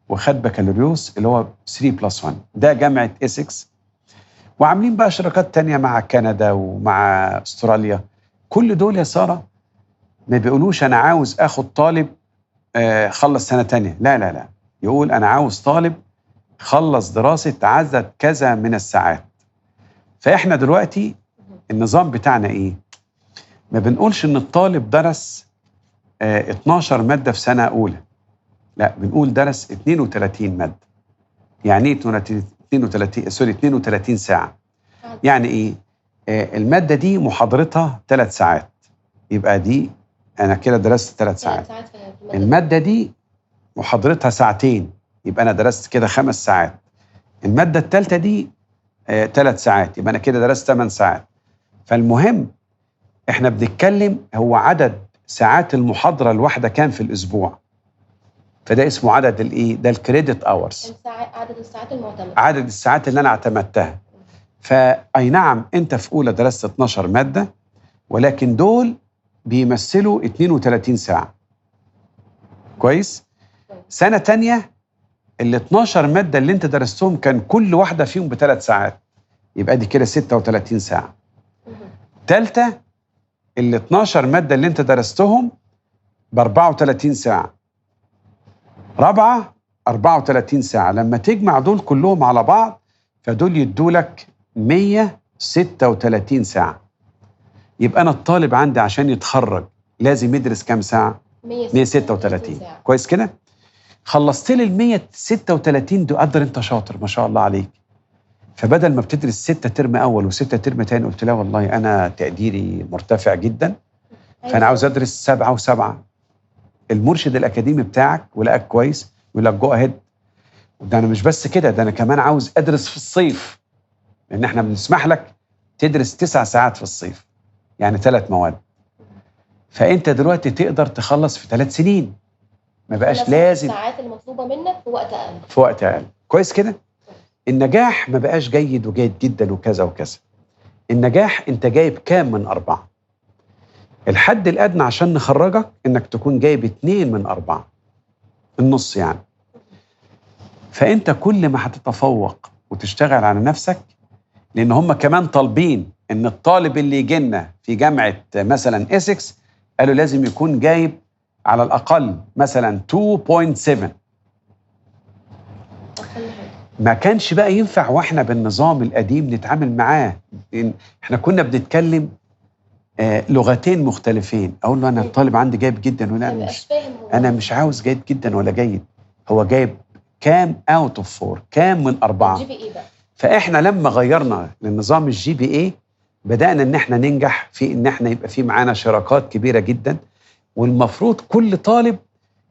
وخد بكالوريوس اللي هو 3+1. ده جامعة إسكس. وعاملين بقى شراكات تانية مع كندا ومع استراليا. كل دول يا سارة ما بيقولوش أنا عاوز أخد طالب خلص سنة تانية، لا، يقول أنا عاوز طالب خلص دراسة عدد كذا من الساعات. فإحنا دلوقتي النظام بتاعنا إيه؟ ما بنقولش إن الطالب درس 12 مادة في سنة أولى، لا، بنقول درس 32 مادة. يعني ايه 32 ساعة؟ يعني ايه؟ المادة دي محاضرتها 3 ساعات، يبقى دي انا كده درست 3 ساعات. المادة دي محاضرتها ساعتين، يبقى أنا درست كده 5 ساعات. المادة الثالثة دي 3 ساعات، يبقى أنا كده درست 8 ساعات. فالمهم إحنا بنتكلم هو عدد ساعات المحاضرة الواحدة كام في الأسبوع، فده اسمه عدد الإيه؟ ده الكريدت أورز، عدد الساعات المعتمدة، عدد الساعات اللي أنا اعتمدتها. فأي نعم أنت في أولى درست 12 مادة، ولكن دول بيمثلوا 32 ساعة. كويس؟ سنة تانية ال 12 مادة اللي انت درستهم كان كل واحدة فيهم ب3 ساعات، يبقى دي كده 36 ساعة. تالتة ال 12 مادة اللي انت درستهم ب34 ساعة. رابعة 34 ساعة. لما تجمع دول كلهم على بعض فدول يدولك 136 ساعة. يبقى أنا الطالب عندي عشان يتخرج لازم يدرس كام ساعة؟ 136 ساعة. كويس كده؟ خلصت لي ال 136 دول، قدر انت شاطر ما شاء الله عليك. فبدل ما بتدرس 6 ترم أول و6 ترم تاني، قلت لا والله أنا تقديري مرتفع جدا، فأنا عاوز أدرس 7 و7. المرشد الأكاديمي بتاعك ولقاك كويس يقول لك جو أهيد. ده أنا مش بس كده، ده أنا كمان عاوز أدرس في الصيف، لأن إحنا بنسمح لك تدرس 9 ساعات في الصيف، يعني 3 مواد. فأنت دلوقتي تقدر تخلص في 3 سنين، ما بقاش لازم الساعات المطلوبة منك في وقت أقل. في وقت أقل. كويس كده؟ النجاح ما بقاش جيد وجيد جدا وكذا وكذا. النجاح أنت جايب كام من 4؟ الحد الأدنى عشان نخرجك إنك تكون جايب 2 من 4، النص يعني. فأنت كل ما هتتفوق وتشتغل على نفسك، لأن هم كمان طالبين إن الطالب اللي يجي لنا في جامعة مثلا إسكس قالوا لازم يكون جايب على الأقل مثلا 2.7. ما كانش بقى ينفع واحنا بالنظام القديم نتعامل معاه، لأن احنا كنا بنتكلم لغتين مختلفين. اقول له انا الطالب عندي جيد جدا، ولا انا مش عاوز جيد جدا ولا جيد، هو جايب كام اوت اوف 4، كام من 4. فاحنا لما غيرنا للنظام الجي بي اي بدانا ان احنا ننجح في ان احنا يبقى في معانا شراكات كبيره جدا. والمفروض كل طالب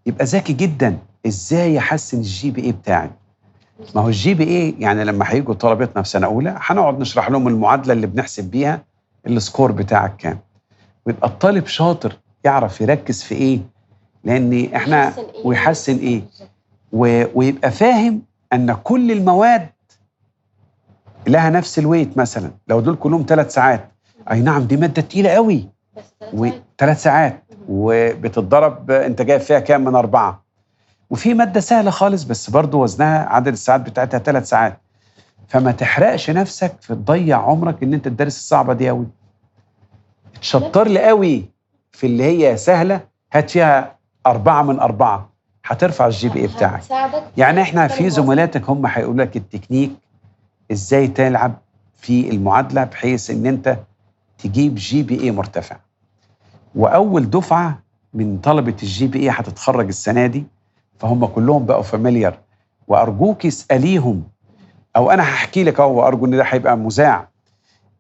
يبقى ذكي جدا ازاي يحسن الجي بي اي بتاعي. ما هو الجي بي اي يعني لما هيجوا طلبتنا في سنه اولى هنقعد نشرح لهم المعادله اللي بنحسب بيها السكور بتاعك كام، ويبقى الطالب شاطر يعرف يركز في ايه، لان احنا ويحسن ايه ويبقى فاهم ان كل المواد لها نفس الويت. مثلا لو دول كلهم 3 ساعات، اي نعم دي ماده تقيله قوي و3 ساعات وبتتضرب انت جايب فيها كام من 4. وفي ماده سهله خالص بس برضو وزنها عدد الساعات بتاعتها 3 ساعات. فما تحرقش نفسك في تضيع عمرك ان انت تدرس الصعبه دي قوي. تشطر لي قوي في اللي هي سهله، هات فيها 4 من 4، هترفع الجي بي اي بتاعك. يعني احنا في زملاتك هم هيقولوا لك التكنيك ازاي تلعب في المعادله بحيث ان انت تجيب جي بي اي مرتفع. واول دفعه من طلبه الجي بي اي هتتخرج السنه دي، فهم كلهم بقوا فاميليار. وارجوك اساليهم، او انا هحكي لك اهو، وارجو ان ده هيبقى مذاع.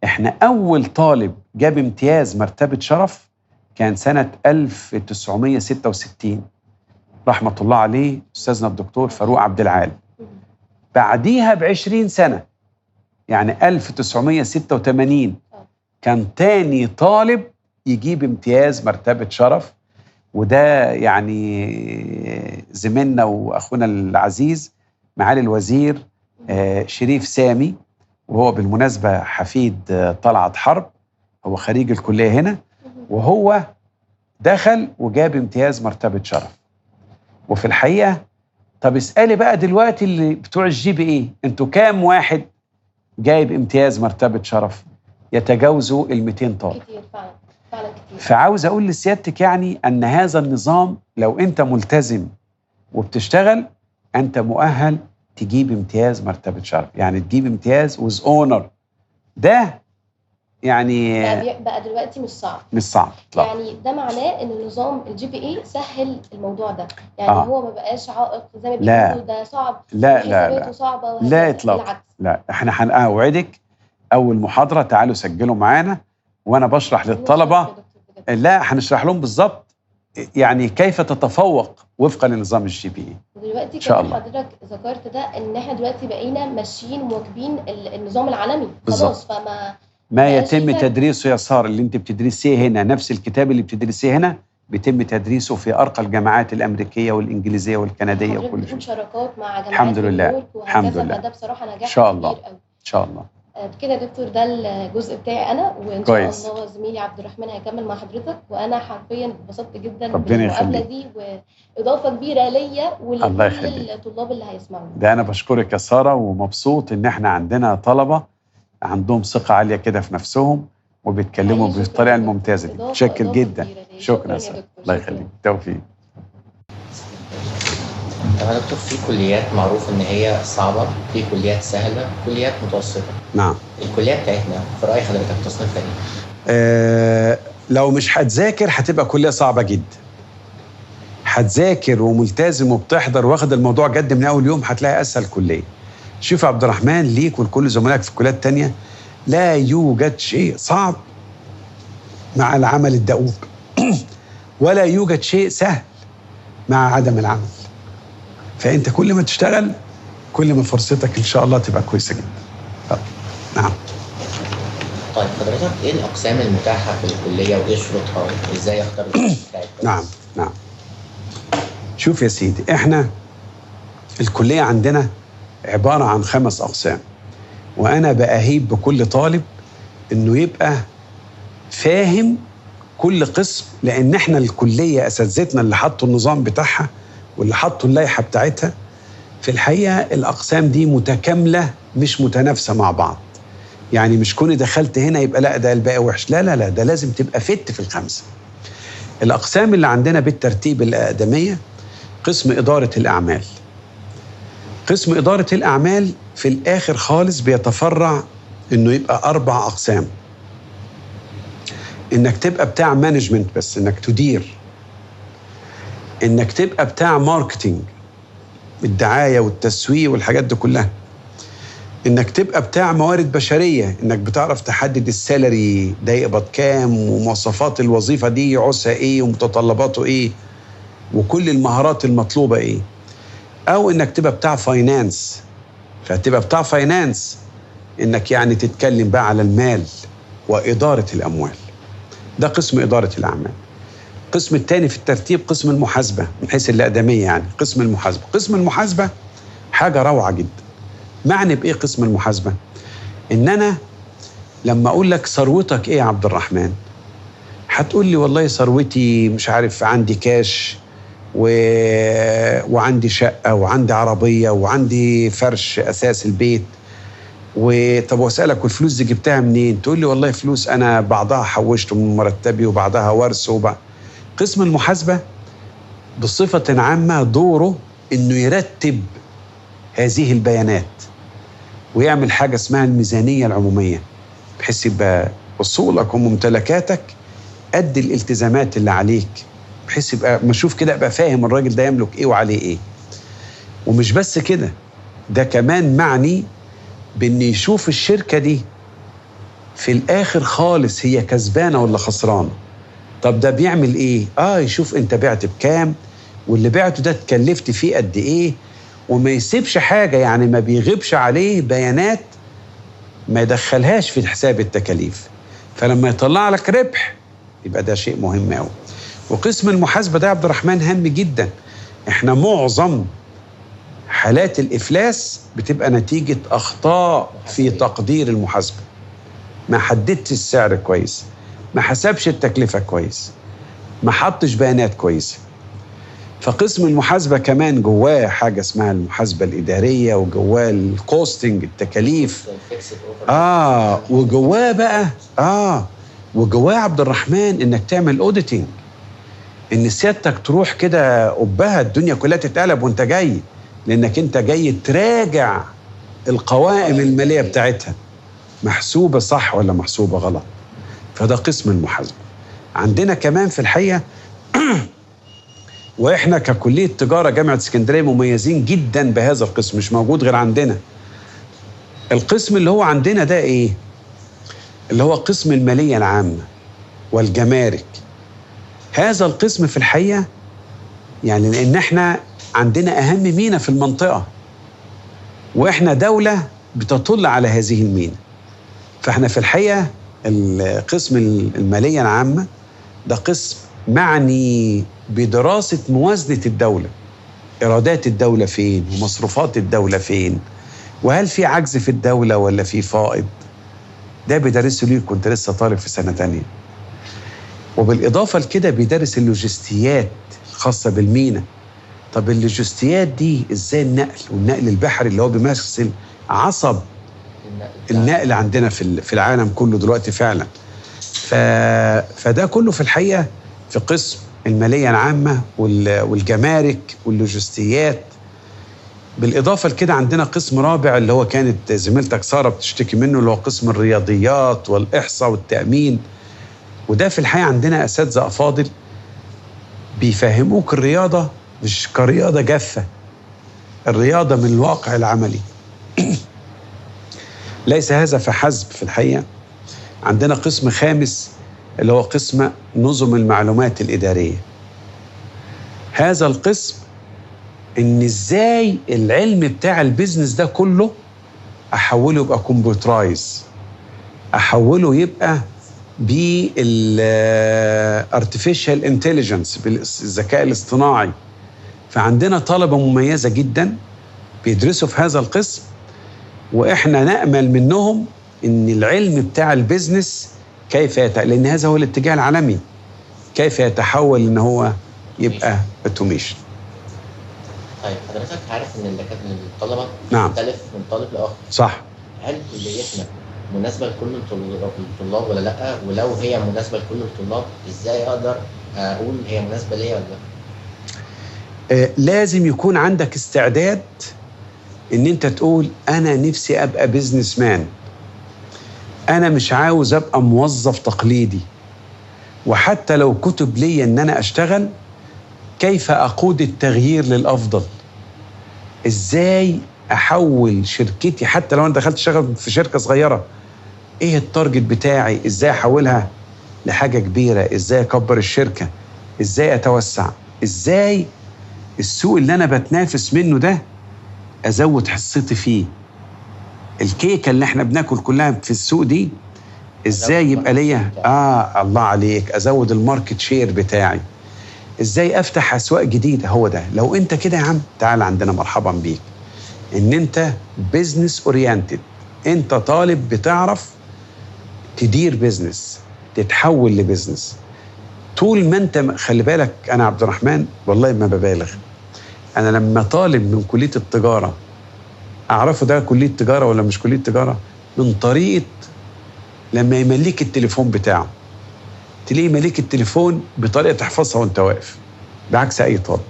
احنا اول طالب جاب امتياز مرتبه شرف كان سنه 1966 رحمه الله عليه استاذنا الدكتور فاروق عبد العال. بعديها ب20 سنه يعني 1986 كان تاني طالب يجيب امتياز مرتبه شرف. وده يعني زميلنا واخونا العزيز معالي الوزير شريف سامي، وهو بالمناسبة حفيد طلعت حرب، هو خريج الكلية هنا، وهو دخل وجاب امتياز مرتبة شرف. وفي الحقيقة طب اسألي بقى دلوقتي اللي بتوع الجي بي اي، انتوا كام واحد جايب امتياز مرتبة شرف؟ يتجاوزوا ال200 طالب. كتير فعلا كتير. فعاوز اقول لسيادتك يعني ان هذا النظام لو انت ملتزم وبتشتغل انت مؤهل تجيب امتياز مرتبة شرف، يعني تجيب امتياز ويز اونر. ده يعني بقى دلوقتي مش صعب اطلاقا. يعني ده معناه ان النظام الجي بي اي سهل الموضوع ده، يعني هو ما بقاش عائق زي ما بيقولوا ده صعب. لا صعبة لا اطلاقا. لا احنا هنوعدك اول محاضرة تعالوا سجلوا معانا وانا بشرح للطلبة. لا هنشرح لهم بالظبط يعني كيف تتفوق وفقا لنظام الGPA. ودلوقتي كمان حضرتك ذكرت ده ان احنا دلوقتي بقينا ماشيين مواكبين النظام العالمي خلاص، فما ما يتم تدريسه يا سارة اللي انت بتدرسيه هنا نفس الكتاب اللي بتدرسيه هنا بيتم تدريسه في ارقى الجامعات الامريكيه والانجليزيه والكنديه وكل شيء. شراكات مع جامعات الحمد لله الحمد لله. ده بصراحه نجاح ان شاء الله كبير قوي. ان شاء الله. كده يا دكتور ده الجزء بتاعي انا، وان شاء الله زميلي عبد الرحمن هيكمل مع حضرتك، وانا حرفيا اتبسطت جدا بالمقابله دي واضافه كبيره ليا ولكل الطلاب اللي هيسمعونا. ده انا بشكرك يا ساره، ومبسوط ان احنا عندنا طلبه عندهم ثقه عاليه كده في نفسهم وبيتكلموا بالطريقه الممتازه دي. متشكر جدا. شكرا يا ساره، الله يخليك. توفيق. طب يا دكتور، في كليات معروف ان هي صعبه، في كليات سهله، كليات متوسطه. نعم. الكليه بتاعتنا في راي حضرتك تصنيفها ايه؟ لو مش هتذاكر هتبقى كليه صعبه جدا. هتذاكر وملتزم وبتحضر واخد الموضوع جد من اول يوم هتلاقي اسهل كليه. شوف يا عبد الرحمن، ليك ولكل زملائك في الكليات التانيه، لا يوجد شيء صعب مع العمل الدؤوب ولا يوجد شيء سهل مع عدم العمل. فأنت كل ما تشتغل كل ما فرصتك إن شاء الله تبقى كويسة جدا. نعم. طيب حضرتك إيه الأقسام المتاحة في الكلية وإيه شروطها وإزاي أختار القسم بتاعك؟ نعم. شوف يا سيدي، إحنا الكلية عندنا عبارة عن 5 أقسام، وأنا بأهيب بكل طالب إنه يبقى فاهم كل قسم، لأن إحنا الكلية أساتذتنا اللي حطوا النظام بتاعها واللي حطوا اللائحة بتاعتها في الحقيقة الأقسام دي متكاملة مش متنافسة مع بعض. يعني مش كوني دخلت هنا يبقى لا ده الباقي وحش، لا، ده لازم تبقى فت في ال5. الأقسام اللي عندنا بالترتيب الأقدمية: قسم إدارة الأعمال. قسم إدارة الأعمال في الآخر خالص بيتفرع إنه يبقى 4 أقسام. إنك تبقى بتاع مانجمنت بس، إنك تدير. إنك تبقى بتاع ماركتينج، الدعاية والتسويق والحاجات دي كلها. إنك تبقى بتاع موارد بشرية، إنك بتعرف تحدد السالري ده يقبض كام ومواصفات الوظيفة دي يعوزها إيه ومتطلباته إيه وكل المهارات المطلوبة إيه. أو إنك تبقى بتاع فاينانس، فتبقى بتاع فاينانس إنك يعني تتكلم بقى على المال وإدارة الأموال. ده قسم إدارة الأعمال. القسم الثاني في الترتيب قسم المحاسبة، من حيث الأقدمية يعني قسم المحاسبة. قسم المحاسبة حاجة روعة جدا. معني بإيه قسم المحاسبة؟ إن أنا لما أقول لك ثروتك إيه يا عبد الرحمن، هتقول لي والله ثروتي مش عارف عندي كاش وعندي شقة وعندي عربية وعندي فرش أساس البيت. طب واسألك والفلوس دي جبتها منين؟ تقول لي والله فلوس أنا بعضها حوشته من مرتبي وبعضها ورث قسم المحاسبة بصفة عامة دوره إنه يرتب هذه البيانات ويعمل حاجة اسمها الميزانية العمومية، بحيث يبقى أصولك وممتلكاتك قد الالتزامات اللي عليك، بحيث يبقى مشوف كده أبقى فاهم الراجل ده يملك إيه وعليه إيه. ومش بس كده، ده كمان معني بإن يشوف الشركة دي في الآخر خالص هي كسبانة ولا خسرانة. طب ده بيعمل إيه؟ يشوف أنت بعت بكام واللي بعته ده اتكلفت فيه قد إيه، وما يسيبش حاجة، يعني ما بيغيبش عليه بيانات ما يدخلهاش في حساب التكاليف. فلما يطلع لك ربح يبقى ده شيء مهم قوي. وقسم المحاسبة ده يا عبد الرحمن هام جدا. احنا معظم حالات الإفلاس بتبقى نتيجة أخطاء في تقدير المحاسبة. ما حددتش السعر كويس، ما حسبش التكلفة كويس، ما حطش بيانات كويسة. فقسم المحاسبة كمان جواه حاجة اسمها المحاسبة الإدارية، وجواه الكوستنج التكاليف. وجواه بقى وجواه عبد الرحمن إنك تعمل أوديتنج، إن سيادتك تروح كده قبها الدنيا كلها تتقلب وانت جاي، لأنك انت جاي تراجع القوائم المالية بتاعتها محسوبة صح ولا محسوبة غلط. فده قسم المحاسبة. عندنا كمان في الحقيقة وإحنا ككلية تجارة جامعة اسكندرية مميزين جدا بهذا القسم، مش موجود غير عندنا. القسم اللي هو عندنا ده إيه؟ اللي هو قسم المالية العامة والجمارك. هذا القسم في الحقيقة يعني لأن احنا عندنا أهم مينا في المنطقة، وإحنا دولة بتطل على هذه المينا. فإحنا في الحقيقة القسم المالية العامة ده قسم معني بدراسة موازنة الدولة، إيرادات الدولة فين ومصروفات الدولة فين، وهل في عجز في الدولة ولا في فائض. ده بيدرسه ليه كنت لسه طالب في سنة تانية. وبالإضافة لكده بيدرس اللوجستيات الخاصة بالمينا. طب اللوجستيات دي ازاي النقل والنقل البحري اللي هو بيمثل عصب النقل عندنا في العالم كله دلوقتي فعلا. فده كله في الحقيقة في قسم المالية العامة والجمارك واللوجستيات. بالإضافة لكده عندنا قسم رابع اللي هو كانت زميلتك سارة بتشتكي منه، اللي هو قسم الرياضيات والإحصاء والتأمين. وده في الحقيقة عندنا أساتذة أفاضل بيفهموك الرياضة مش كرياضة جافة، الرياضة من الواقع العملي. ليس هذا فحسب في الحقيقة. عندنا قسم خامس اللي هو قسم نظم المعلومات الإدارية. هذا القسم إن إزاي العلم بتاع البيزنس ده كله أحوله يبقى كمبيوترايز، أحوله يبقى بالارتفيشال انتليجنس، بالذكاء الاصطناعي. فعندنا طلبة مميزة جدا بيدرسوا في هذا القسم، وإحنا نأمل منهم إن العلم بتاع البيزنس كيف لأن هذا هو الاتجاه العالمي، كيف يتحول إن هو يبقى اوتوميشن. طيب حضرتك عارف إن الطلبة نعم مختلف من طالب لآخر، صح؟ هل كليتنا مناسبة لكل الطلاب ولا لأ؟ ولو هي مناسبة لكل الطلاب إزاي أقدر أقول هي مناسبة ليا ولا لأ؟ لازم يكون عندك استعداد إن أنت تقول أنا نفسي أبقى بيزنس مان، أنا مش عاوز أبقى موظف تقليدي. وحتى لو كتب لي إن أنا أشتغل، كيف أقود التغيير للأفضل؟ إزاي أحول شركتي حتى لو أنا دخلت أشتغل في شركة صغيرة، إيه التارجت بتاعي؟ إزاي أحولها لحاجة كبيرة؟ إزاي أكبر الشركة؟ إزاي أتوسع؟ إزاي السوق اللي أنا بتنافس منه ده أزود حصتي فيه؟ الكيكة اللي احنا بناكل كلها في السوق دي إزاي يبقى ليا الله عليك أزود الماركت شير بتاعي؟ إزاي أفتح أسواق جديدة؟ هو ده. لو أنت كده يا عم تعال عندنا، مرحبا بيك. إن أنت بيزنس أورينتد، أنت طالب بتعرف تدير بيزنس، تتحول لبيزنس. طول ما أنت خلي بالك، أنا عبد الرحمن والله ما ببالغ، أنا لما طالب من كلية التجارة أعرفه ده كلية تجارة ولا مش كلية تجارة من طريقة لما يمليك التليفون بتاعه، تلاقيه مليك التليفون بطريقة تحفظها وانت واقف، بعكس أي طالب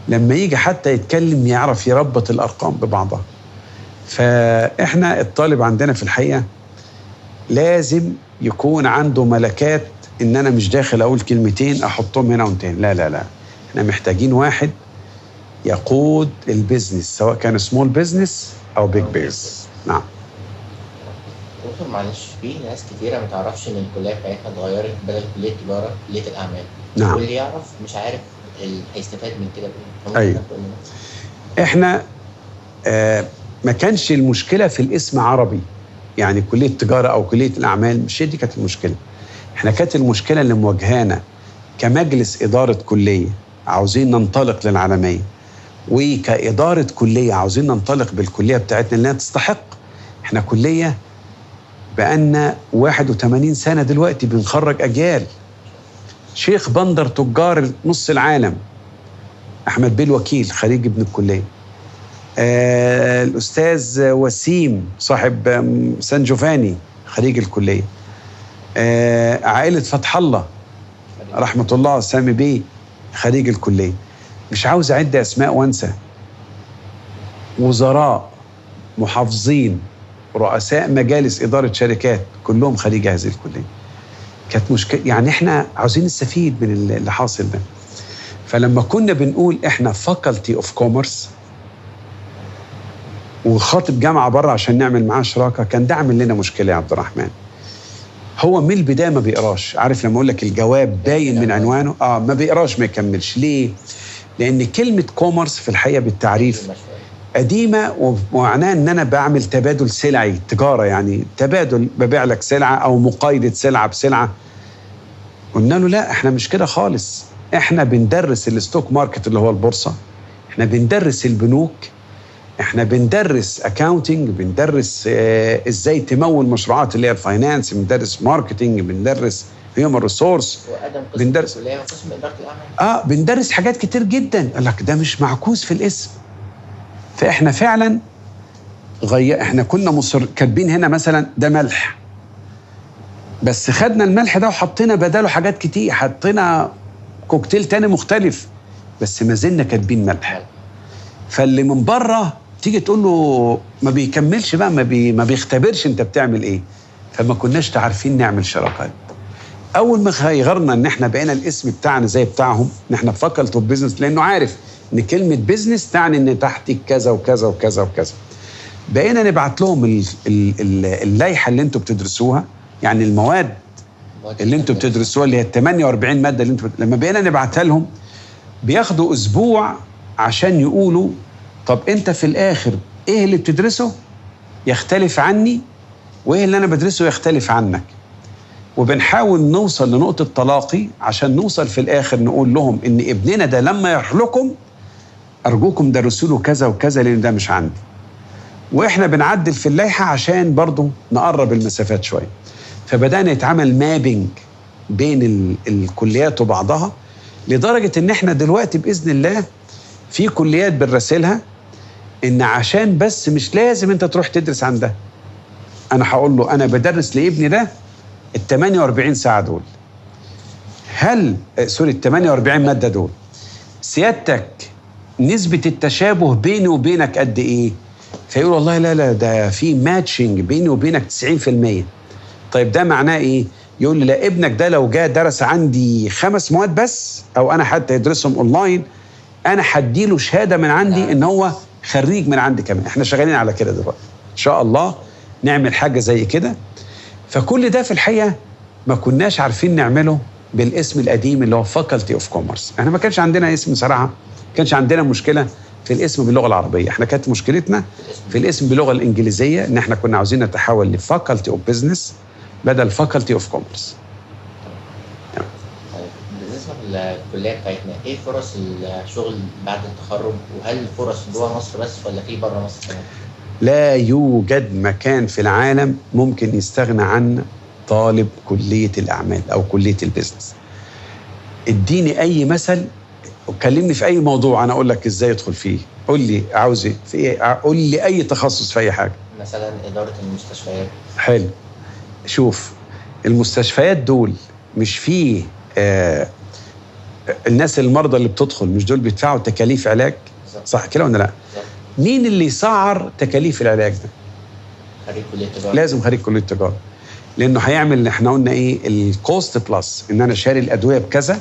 لما يجي حتى يتكلم يعرف يربط الأرقام ببعضها. فإحنا الطالب عندنا في الحقيقة لازم يكون عنده ملكات، إن أنا مش داخل أقول كلمتين أحطهم هنا وانتين، لا لا لا، إحنا محتاجين واحد يقود البيزنس، سواء كان سمول بيزنس أو بيج بيزنس. نعم دكتور معلش، في ناس كتيرة ما تعرفش إن الكلية بتاعتها اتغيرت، بدل كلية تجارة كلية الأعمال. نعم. واللي يعرف مش عارف هيستفاد من كده بإيه. أيوة. إحنا ما كانش المشكلة في الاسم عربي، يعني كلية تجارة أو كلية الأعمال، مش دي كانت المشكلة. إحنا كانت المشكلة اللي مواجهانا كمجلس إدارة كلية عاوزين ننطلق للعالمية، وكإدارة كلية عاوزين ننطلق بالكلية بتاعتنا اللي تستحق. إحنا كلية بقالنا 81 سنة دلوقتي بنخرج أجيال. شيخ بندر تجار نص العالم، أحمد بيه الوكيل خريج ابن الكلية، الأستاذ وسيم صاحب سان جوفاني خريج الكلية، عائلة فتح الله رحمة الله سامي بيه خريج الكلية. مش عاوز أعد أسماء وأنسى، وزراء، محافظين، رؤساء مجالس إدارة شركات، كلهم خريج هذه الكلية. كانت مشكلة، يعني إحنا عاوزين نستفيد من اللي حاصل ده. فلما كنا بنقول إحنا فاكولتي أوف كوميرس وخاطب جامعة بره عشان نعمل معاه شراكة، كان ده عامل لنا مشكلة يا عبد الرحمن. هو من البدايه ما بيقراش. عارف لما اقول لك الجواب باين من عنوانه، ما بيقراش ما يكملش. ليه؟ لان كلمه كوميرس في الحقيقه بالتعريف قديمه، ومعناها ان انا بعمل تبادل سلعي، تجاره يعني تبادل، ببيع لك سلعه او مقايضه سلعه بسلعه. قلنا له لا، احنا مش كده خالص، احنا بندرس الستوك ماركت اللي هو البورصه، احنا بندرس البنوك، احنا بندرس اكاونتنج، بندرس ازاي تمول مشروعات اللي هي الفاينانس، بندرس ماركتنج، بندرس هيومن ريسورس، بندرس قسم اداره الاعمال، بندرس حاجات كتير جدا. قال لك ده مش معكوس في الاسم. فاحنا فعلا احنا كنا كاتبين هنا مثلا ده ملح، بس خدنا الملح ده وحطينا بداله حاجات كتير، حطينا كوكتيل تاني مختلف، بس ما زلنا كاتبين ملح. فاللي من بره تيجي تقول له ما بيكملش بقى، ما بيختبرش انت بتعمل ايه. فما كناش عارفين نعمل شراكات. اول ما غيرنا ان احنا بقينا الاسم بتاعنا زي بتاعهم، ان احنا فاكولتي اوف بيزنس، لانه عارف ان كلمه بيزنس تعني ان تحتك كذا وكذا وكذا وكذا. بقينا نبعت لهم اللائحه اللي انتوا بتدرسوها، يعني المواد اللي انتوا بتدرسوها اللي هي 48 ماده اللي انتوا لما بقينا نبعتها لهم بياخدوا اسبوع عشان يقولوا طب انت في الاخر ايه اللي بتدرسه يختلف عني، وايه اللي انا بدرسه يختلف عنك. وبنحاول نوصل لنقطه تلاقي عشان نوصل في الاخر نقول لهم ان ابننا ده لما يروح لكم ارجوكم درسوا له كذا وكذا لان ده مش عندي. واحنا بنعدل في اللائحه عشان برضو نقرب المسافات شويه. فبدانا يتعمل مابينج بين الكليات وبعضها، لدرجه ان احنا دلوقتي باذن الله في كليات بنراسلها ان عشان بس مش لازم انت تروح تدرس عندها. انا هقول له انا بدرس لابني ده ال 48 ساعه دول، هل ال 48 ماده دول سيادتك نسبه التشابه بيني وبينك قد ايه؟ فيقول والله لا ده في ماتشنج بيني وبينك 90%. طيب ده معناه ايه؟ يقول لي لا، ابنك ده لو جاء درس عندي 5 مواد بس، او انا حتى يدرسهم اونلاين، انا هديله شهاده من عندي ان هو خريج من عندي كمان. احنا شغالين على كده دلوقتي ان شاء الله نعمل حاجه زي كده. فكل ده في الحقيقه ما كناش عارفين نعمله بالاسم القديم اللي هو فاكولتي اوف كوميرس. احنا ما كانش عندنا اسم صراحه، ما كانش عندنا مشكله في الاسم باللغه العربيه، احنا كانت مشكلتنا في الاسم باللغه الانجليزيه، ان احنا كنا عاوزين نتحول لفاكولتي اوف بزنس بدل فاكولتي اوف كوميرس. بالنسبه للكليه بتاعتنا ايه فرص الشغل بعد التخرج؟ وهل الفرص جوه مصر بس ولا في بره مصر كمان؟ لا يوجد مكان في العالم ممكن يستغنى عن طالب كليه الاعمال او كليه البزنس. اديني اي مثل وكلمني في اي موضوع انا اقول لك ازاي ادخل فيه. قول لي عاوز ايه في ايه، قول لي اي تخصص في اي حاجه. مثلا اداره المستشفيات. حلو. شوف المستشفيات دول مش فيه الناس المرضى اللي بتدخل مش دول بيدفعوا تكاليف علاج؟ صح كده ولا لا؟ مين اللي يسعر تكاليف العلاج ده؟ خريج كليه تجاره. لازم خريج كليه تجاره، لانه هيعمل احنا قلنا ايه الكوست بلس، ان انا شاري الادويه بكذا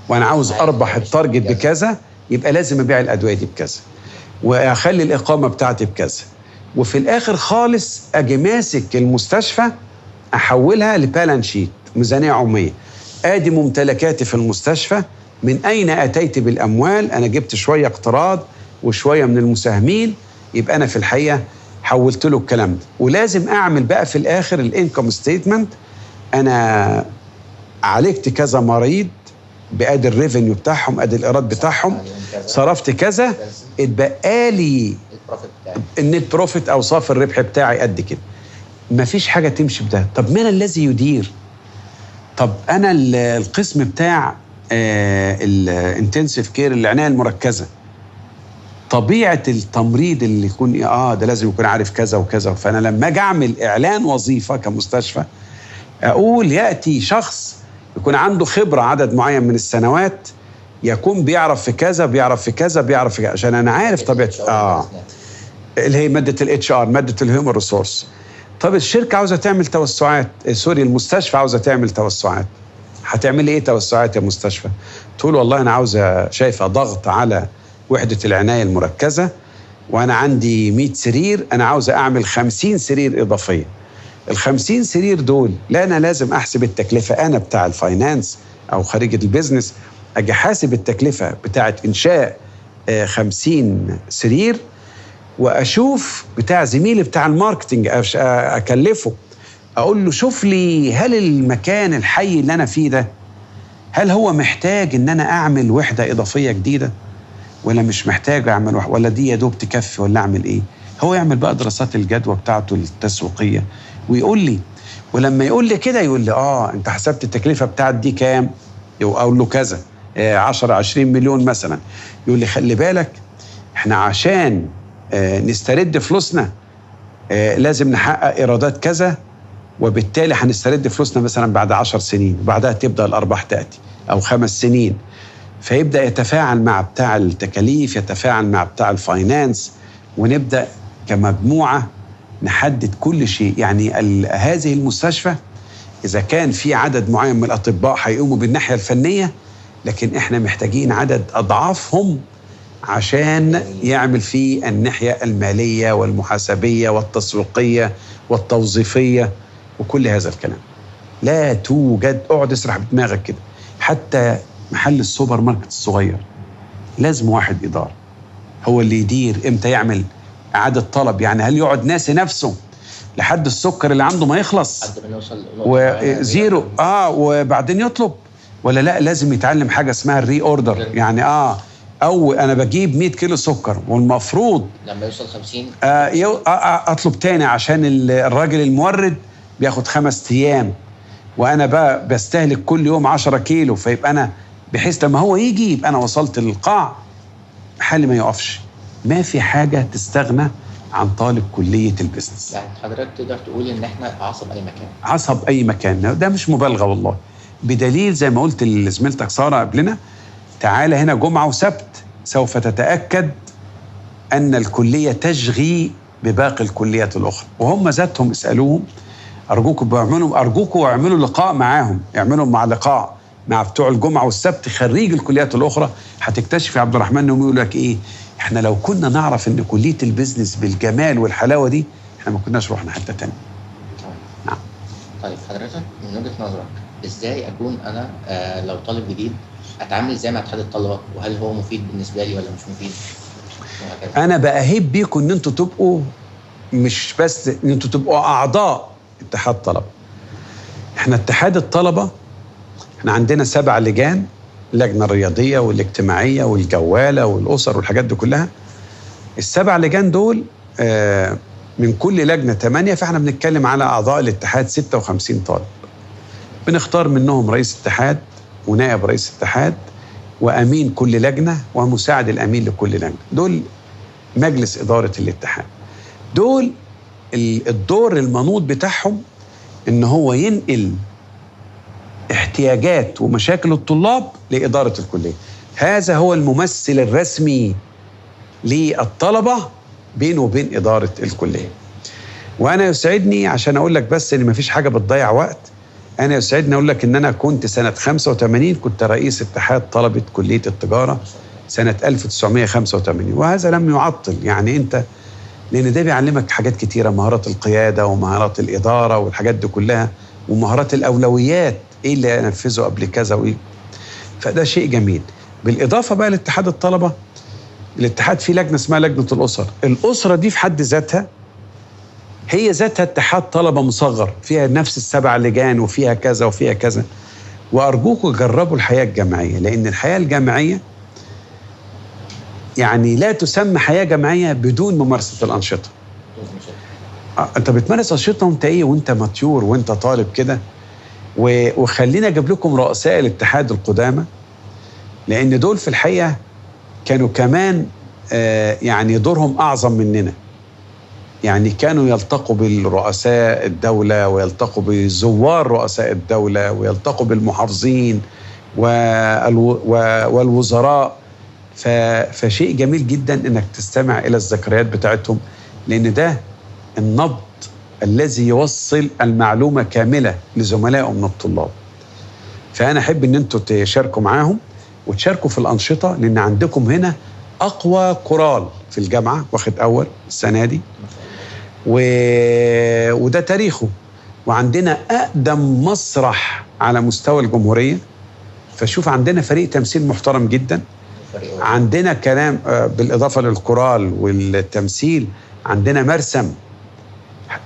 وانا عاوز اربح التارجت بكذا، يبقى لازم ابيع الادويه دي بكذا واخلي الاقامه بتاعتي بكذا، وفي الاخر خالص اجي ماسك المستشفى احولها لبالانس شيت، ميزانيه عموميه. ادي ممتلكاتي في المستشفى، من اين اتيت بالاموال؟ انا جبت شويه اقتراض وشويه من المساهمين، يبقى انا في الحقيقه حولت له الكلام ده. ولازم اعمل بقى في الاخر الانكم ستيتمنت، انا عالجت كذا مريض بادي الريفينيو بتاعهم، ادي الايراد بتاعهم، صرفت كذا، اتبقى لي النت بروفيت او صافي الربح بتاعي قد كده. مفيش حاجه تمشي بده. طب من الذي يدير؟ طب انا القسم بتاع الانتنسيف كير، العنايه المركزه، طبيعه التمريض اللي يكون ده لازم يكون عارف كذا وكذا. فانا لما اجي اعمل اعلان وظيفه كمستشفى اقول ياتي شخص يكون عنده خبره عدد معين من السنوات، يكون بيعرف في كذا بيعرف في كذا بيعرف في كذا، عشان انا عارف طبيعه اللي هي ماده الاتش ار، ماده الهيومن ريسورس. طب الشركه عاوزه تعمل توسعات، المستشفى عاوزه تعمل توسعات، هتعمل ايه توسعات يا مستشفى؟ تقول والله انا عاوزه، شايفه ضغط على وحده العنايه المركزه وانا عندي 100 سرير، انا عاوزه اعمل 50 سرير اضافيه. ال50 سرير دول لا أنا لازم أحسب التكلفة، أنا بتاع الفاينانس أو خريجة البيزنس أجي حاسب التكلفة بتاعة إنشاء 50 سرير، وأشوف بتاع زميلي بتاع الماركتينج أكلفه أقول له شوف لي هل المكان الحي اللي أنا فيه ده هل هو محتاج إن أنا أعمل وحدة إضافية جديدة ولا مش محتاج أعمل ولا دي يا دوب تكفي ولا أعمل إيه. هو يعمل بقى دراسات الجدوى بتاعته التسويقية ويقول لي، ولما يقول لي كده يقول لي أنت حسبت التكلفة بتاعت دي كام؟ أقول له كذا 10-20 مليون مثلا. يقول لي خلي بالك إحنا عشان نسترد فلوسنا لازم نحقق إيرادات كذا، وبالتالي هنسترد فلوسنا مثلا بعد 10 سنين وبعدها تبدأ الأرباح تأتي، أو 5 سنين. فيبدأ يتفاعل مع بتاع التكاليف، يتفاعل مع بتاع الفاينانس، ونبدأ كمجموعة نحدد كل شيء. يعني هذه المستشفى إذا كان في عدد معين من الأطباء هيقوموا بالناحية الفنية، لكن إحنا محتاجين عدد أضعافهم عشان يعمل فيه الناحية المالية والمحاسبية والتسويقية والتوظيفية وكل هذا الكلام. لا توجد، اقعد اسرح بدماغك كده، حتى محل السوبر ماركت الصغير لازم واحد إدارة هو اللي يدير امتى يعمل إعادة طلب. يعني هل يقعد ناسي نفسه لحد السكر اللي عنده ما يخلص وزيرو وبعدين يطلب، ولا لا لازم يتعلم حاجة اسمها الري اوردر. يعني أو أنا بجيب 100 كيلو سكر والمفروض لما يوصل 50 أطلب تاني عشان الراجل المورد بياخد 5 أيام وأنا بقى بستهلك كل يوم 10 كيلو، فيبقى أنا بحيث لما هو يجي يبقى أنا وصلت للقاع حالي ما يقفش. ما في حاجة تستغنى عن طالب كلية البيزنس. يعني حضرتك تقدر تقول إن إحنا عصب أي مكان، عصب أي مكان، ده مش مبالغة والله. بدليل زي ما قلت لزميلتك سارة قبلنا، تعالى هنا جمعة وسبت سوف تتأكد أن الكلية تشغي بباقي الكليات الأخرى، وهم ذاتهم اسألوهم أرجوكم واعملوا لقاء معاهم، اعملوا مع لقاء مع بتوع الجمعة والسبت خريج الكليات الأخرى. هتكتشف يا عبد الرحمن إنهم يقولوا لك إيه، إحنا لو كنا نعرف إن كلية البيزنس بالجمال والحلاوة دي إحنا ما كناش رحنا حتة تانية. نعم. طيب حضرتك من وجهة نظرك إزاي أكون أنا لو طالب جديد أتعامل إزاي مع اتحاد الطلبة، وهل هو مفيد بالنسبة لي ولا مش مفيد؟ أنا بأهب بيكم إن أنتوا تبقوا مش بس إن أنتوا تبقوا أعضاء اتحاد طلبة. إحنا اتحاد الطلبة إحنا عندنا 7 لجان، اللجنة الرياضية والاجتماعية والجوالة والأسر والحاجات دي كلها. ال7 لجان دول من كل لجنة 8، فإحنا بنتكلم على أعضاء الاتحاد 56 طالب. بنختار منهم رئيس اتحاد ونائب رئيس اتحاد وأمين كل لجنة ومساعد الأمين لكل لجنة. دول مجلس إدارة الاتحاد. دول الدور المنوط بتاعهم إن هو ينقل احتياجات ومشاكل الطلاب لإدارة الكلية. هذا هو الممثل الرسمي للطلبة بينه وبين إدارة الكلية. وأنا يسعدني عشان أقول لك بس إن مفيش حاجة بتضيع وقت، أنا يسعدني أقول لك إن أنا كنت سنة 85 كنت رئيس اتحاد طلبة كلية التجارة سنة 1985، وهذا لم يعطل. يعني أنت لأن ده بيعلمك حاجات كتيرة، مهارات القيادة ومهارات الإدارة والحاجات دي كلها، ومهارات الأولويات، إيه اللي أنفذه قبل كذا وإيه. فده شيء جميل. بالإضافة بقى لاتحاد الطلبة، الاتحاد فيه لجنة اسمها لجنة الأسر. الأسرة دي في حد ذاتها هي ذاتها اتحاد طلبة مصغر، فيها نفس ال7 لجان وفيها كذا وفيها كذا. وأرجوكوا جربوا الحياة الجامعية، لأن الحياة الجامعية يعني لا تسمى حياة جامعية بدون ممارسة الأنشطة. أنت بتمارس أنشطة وأنت إيه، وأنت ماتيور وأنت طالب كده. وخلينا أجيب لكم رؤساء الاتحاد القدامى، لأن دول في الحقيقة كانوا كمان يعني دورهم أعظم مننا. يعني كانوا يلتقوا بالرؤساء الدولة ويلتقوا بزوار رؤساء الدولة ويلتقوا بالمحافظين والوزراء. فشيء جميل جدا انك تستمع الى الذكريات بتاعتهم، لان ده النبض الذي يوصل المعلومة كاملة لزملائهم من الطلاب. فأنا أحب ان انتوا تشاركوا معاهم وتشاركوا في الأنشطة، لان عندكم هنا أقوى كورال في الجامعة، واخد أول السنة دي وده تاريخه. وعندنا أقدم مسرح على مستوى الجمهورية. فشوف عندنا فريق تمثيل محترم جدا، عندنا كلام بالإضافة للكورال والتمثيل، عندنا مرسم.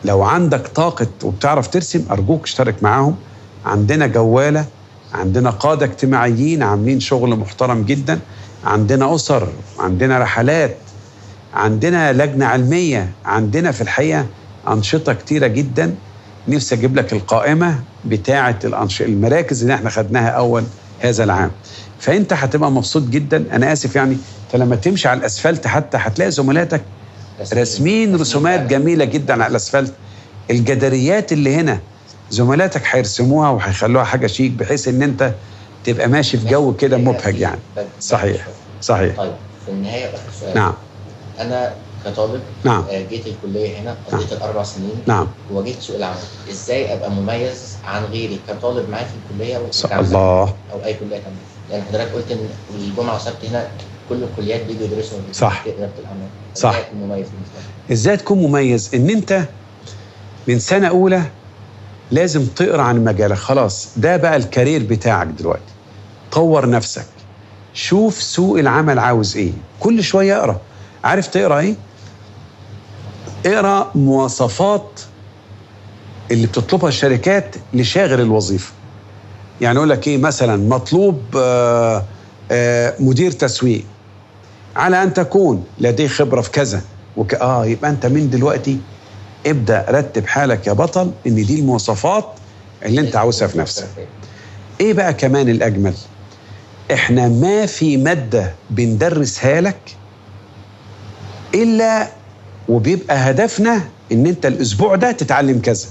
لو عندك طاقة وبتعرف ترسم أرجوك اشترك معاهم. عندنا جوالة، عندنا قادة اجتماعيين عاملين شغل محترم جدا، عندنا أسر، عندنا رحلات، عندنا لجنة علمية، عندنا في الحقيقة أنشطة كتيرة جدا. نفسي أجيب لك القائمة بتاعة المراكز اللي احنا خدناها أول هذا العام. فأنت هتبقى مبسوط جدا. أنا آسف يعني، فلما تمشي على الأسفلت حتى هتلاقي زملاتك رسمين رسومات جميلة جدا على الأسفلت. الجداريات اللي هنا زملاتك هيرسموها وهيخلوها حاجة شيك، بحيث ان انت تبقى ماشي في جو كده مبهج يعني. صحيح صحيح. طيب في النهاية آخر سؤال. نعم. أنا كطالب نعم. جيت الكلية هنا، قضيت ال4 سنين. نعم. وجيت سوق العمل، ازاي ابقى مميز عن غيري كطالب معايا في الكلية الله، او اي كلية تانية؟ يعني حضرتك قلت ان الجمعة والسبت هنا كل الكليات بيجوا يدرسوا صح إدارة الأعمال. صح. ازاي تكون مميز؟ ازاي تكون مميز؟ ان انت من سنة أولى لازم تقرأ عن مجالك. خلاص ده بقى الكارير بتاعك دلوقتي. طور نفسك، شوف سوق العمل عاوز ايه، كل شوية اقرأ. عارف تقرأ ايه؟ اقرأ مواصفات اللي بتطلبها الشركات لشاغر الوظيفة. يعني اقول لك ايه مثلا؟ مطلوب مدير تسويق على ان تكون لديه خبرة في كذا يبقى انت من دلوقتي ابدأ رتب حالك يا بطل ان دي المواصفات اللي انت عاوزها في نفسك. ايه بقى كمان الاجمل؟ احنا ما في مادة بندرسها لك الا وبيبقى هدفنا ان انت الاسبوع ده تتعلم كذا.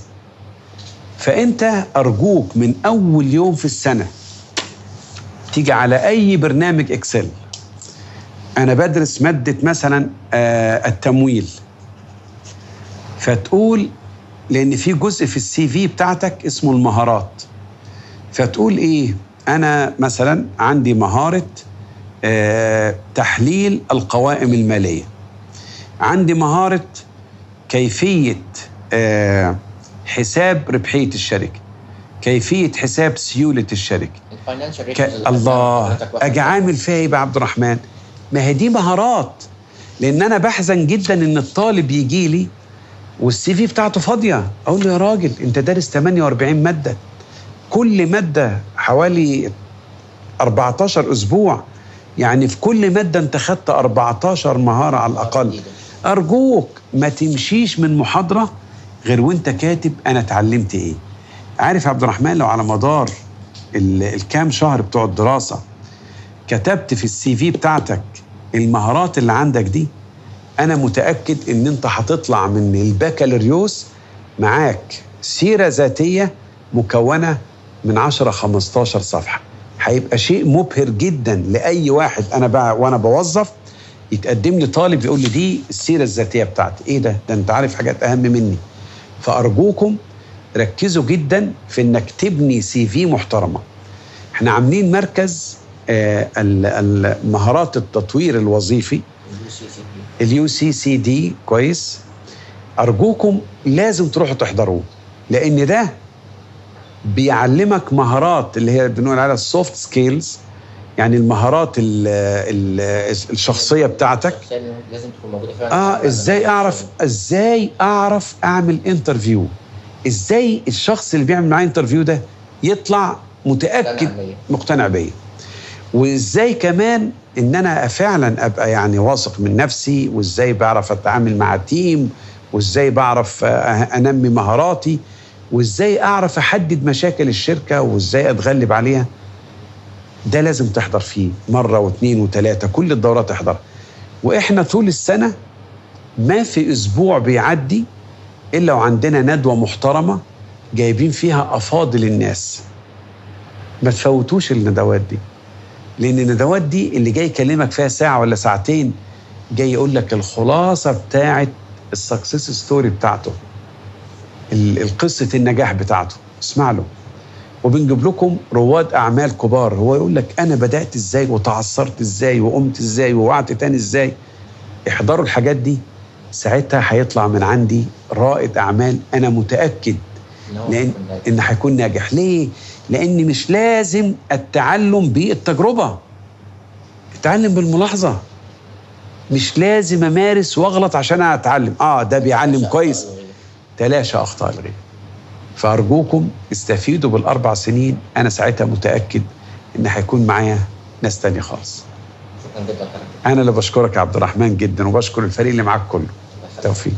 فانت ارجوك من اول يوم في السنة تيجي على اي برنامج اكسل. انا بدرس مادة مثلا التمويل، فتقول لان في جزء في السي في بتاعتك اسمه المهارات، فتقول ايه؟ انا مثلا عندي مهارة تحليل القوائم المالية، عندي مهارة كيفية حساب ربحية الشركة، كيفية حساب سيولة الشركة. الله، اجي عامل فيها ايه بقى عبد الرحمن؟ ما هي دي مهارات. لان انا بحزن جدا ان الطالب يجي لي والسي في بتاعته فاضية. اقول له يا راجل انت دارس 48 مادة، كل مادة حوالي 14 اسبوع، يعني في كل مادة انت خدت 14 مهارة على الاقل. ارجوك ما تمشيش من محاضرة غير وانت كاتب انا اتعلمت ايه. عارف يا عبد الرحمن، لو على مدار الكام شهر بتوع الدراسة كتبت في السي في بتاعتك المهارات اللي عندك دي، انا متأكد ان انت هتطلع من البكالوريوس معاك سيرة ذاتية مكونة من 10-15 صفحة. هيبقى شيء مبهر جدا لأي واحد. أنا وأنا بوظف يتقدم لي طالب يقول لي دي السيرة الذاتية بتاعتي. إيه ده أنت عارف حاجات أهم مني. فأرجوكم ركزوا جدا في إنك تبني سي في محترمة. إحنا عاملين مركز المهارات التطوير الوظيفي UCCD، كويس؟ أرجوكم لازم تروحوا تحضروه، لأن ده بيعلمك مهارات اللي هي بنقول عليها السوفت سكيلز، يعني المهارات الشخصية بتاعتك. لازم تكون موجودة فعلا. ازاي اعرف اعمل انترفيو، ازاي الشخص اللي بيعمل معايا انترفيو ده يطلع متأكد مقتنع بيا، وازاي كمان ان انا فعلا ابقى يعني واثق من نفسي، وازاي بعرف اتعامل مع تيم، وازاي بعرف انمي مهاراتي، وازاي اعرف احدد مشاكل الشركة وازاي اتغلب عليها. ده لازم تحضر فيه مرة واثنين وثلاثة، كل الدورات تحضر. واحنا طول السنة ما في اسبوع بيعدي الا وعندنا ندوة محترمة جايبين فيها افاضل الناس. ما تفوتوش الندوات دي، لان الندوات دي اللي جاي يكلمك فيها ساعة ولا ساعتين جاي يقول لك الخلاصة بتاعت السكسس ستوري بتاعته، القصة النجاح بتاعته. اسمع له. وبنجيب لكم رواد أعمال كبار، هو يقول لك أنا بدأت إزاي وتعثرت إزاي وقمت إزاي ووقعت تاني إزاي. احضروا الحاجات دي، ساعتها هيطلع من عندي رائد أعمال أنا متأكد إن هيكون ناجح. ليه؟ لأن مش لازم التعلم بالتجربة، التعلم بالملاحظة. مش لازم أمارس وأغلط عشان أتعلم. ده بيعلم كويس، تلاشى أخطاء الغير. فأرجوكم استفيدوا بال4 سنين. أنا ساعتها متأكد إن هيكون معايا ناس تانية خالص. أنا اللي بشكرك يا عبد الرحمن جدا، وبشكر الفريق اللي معاك كله. توفيق.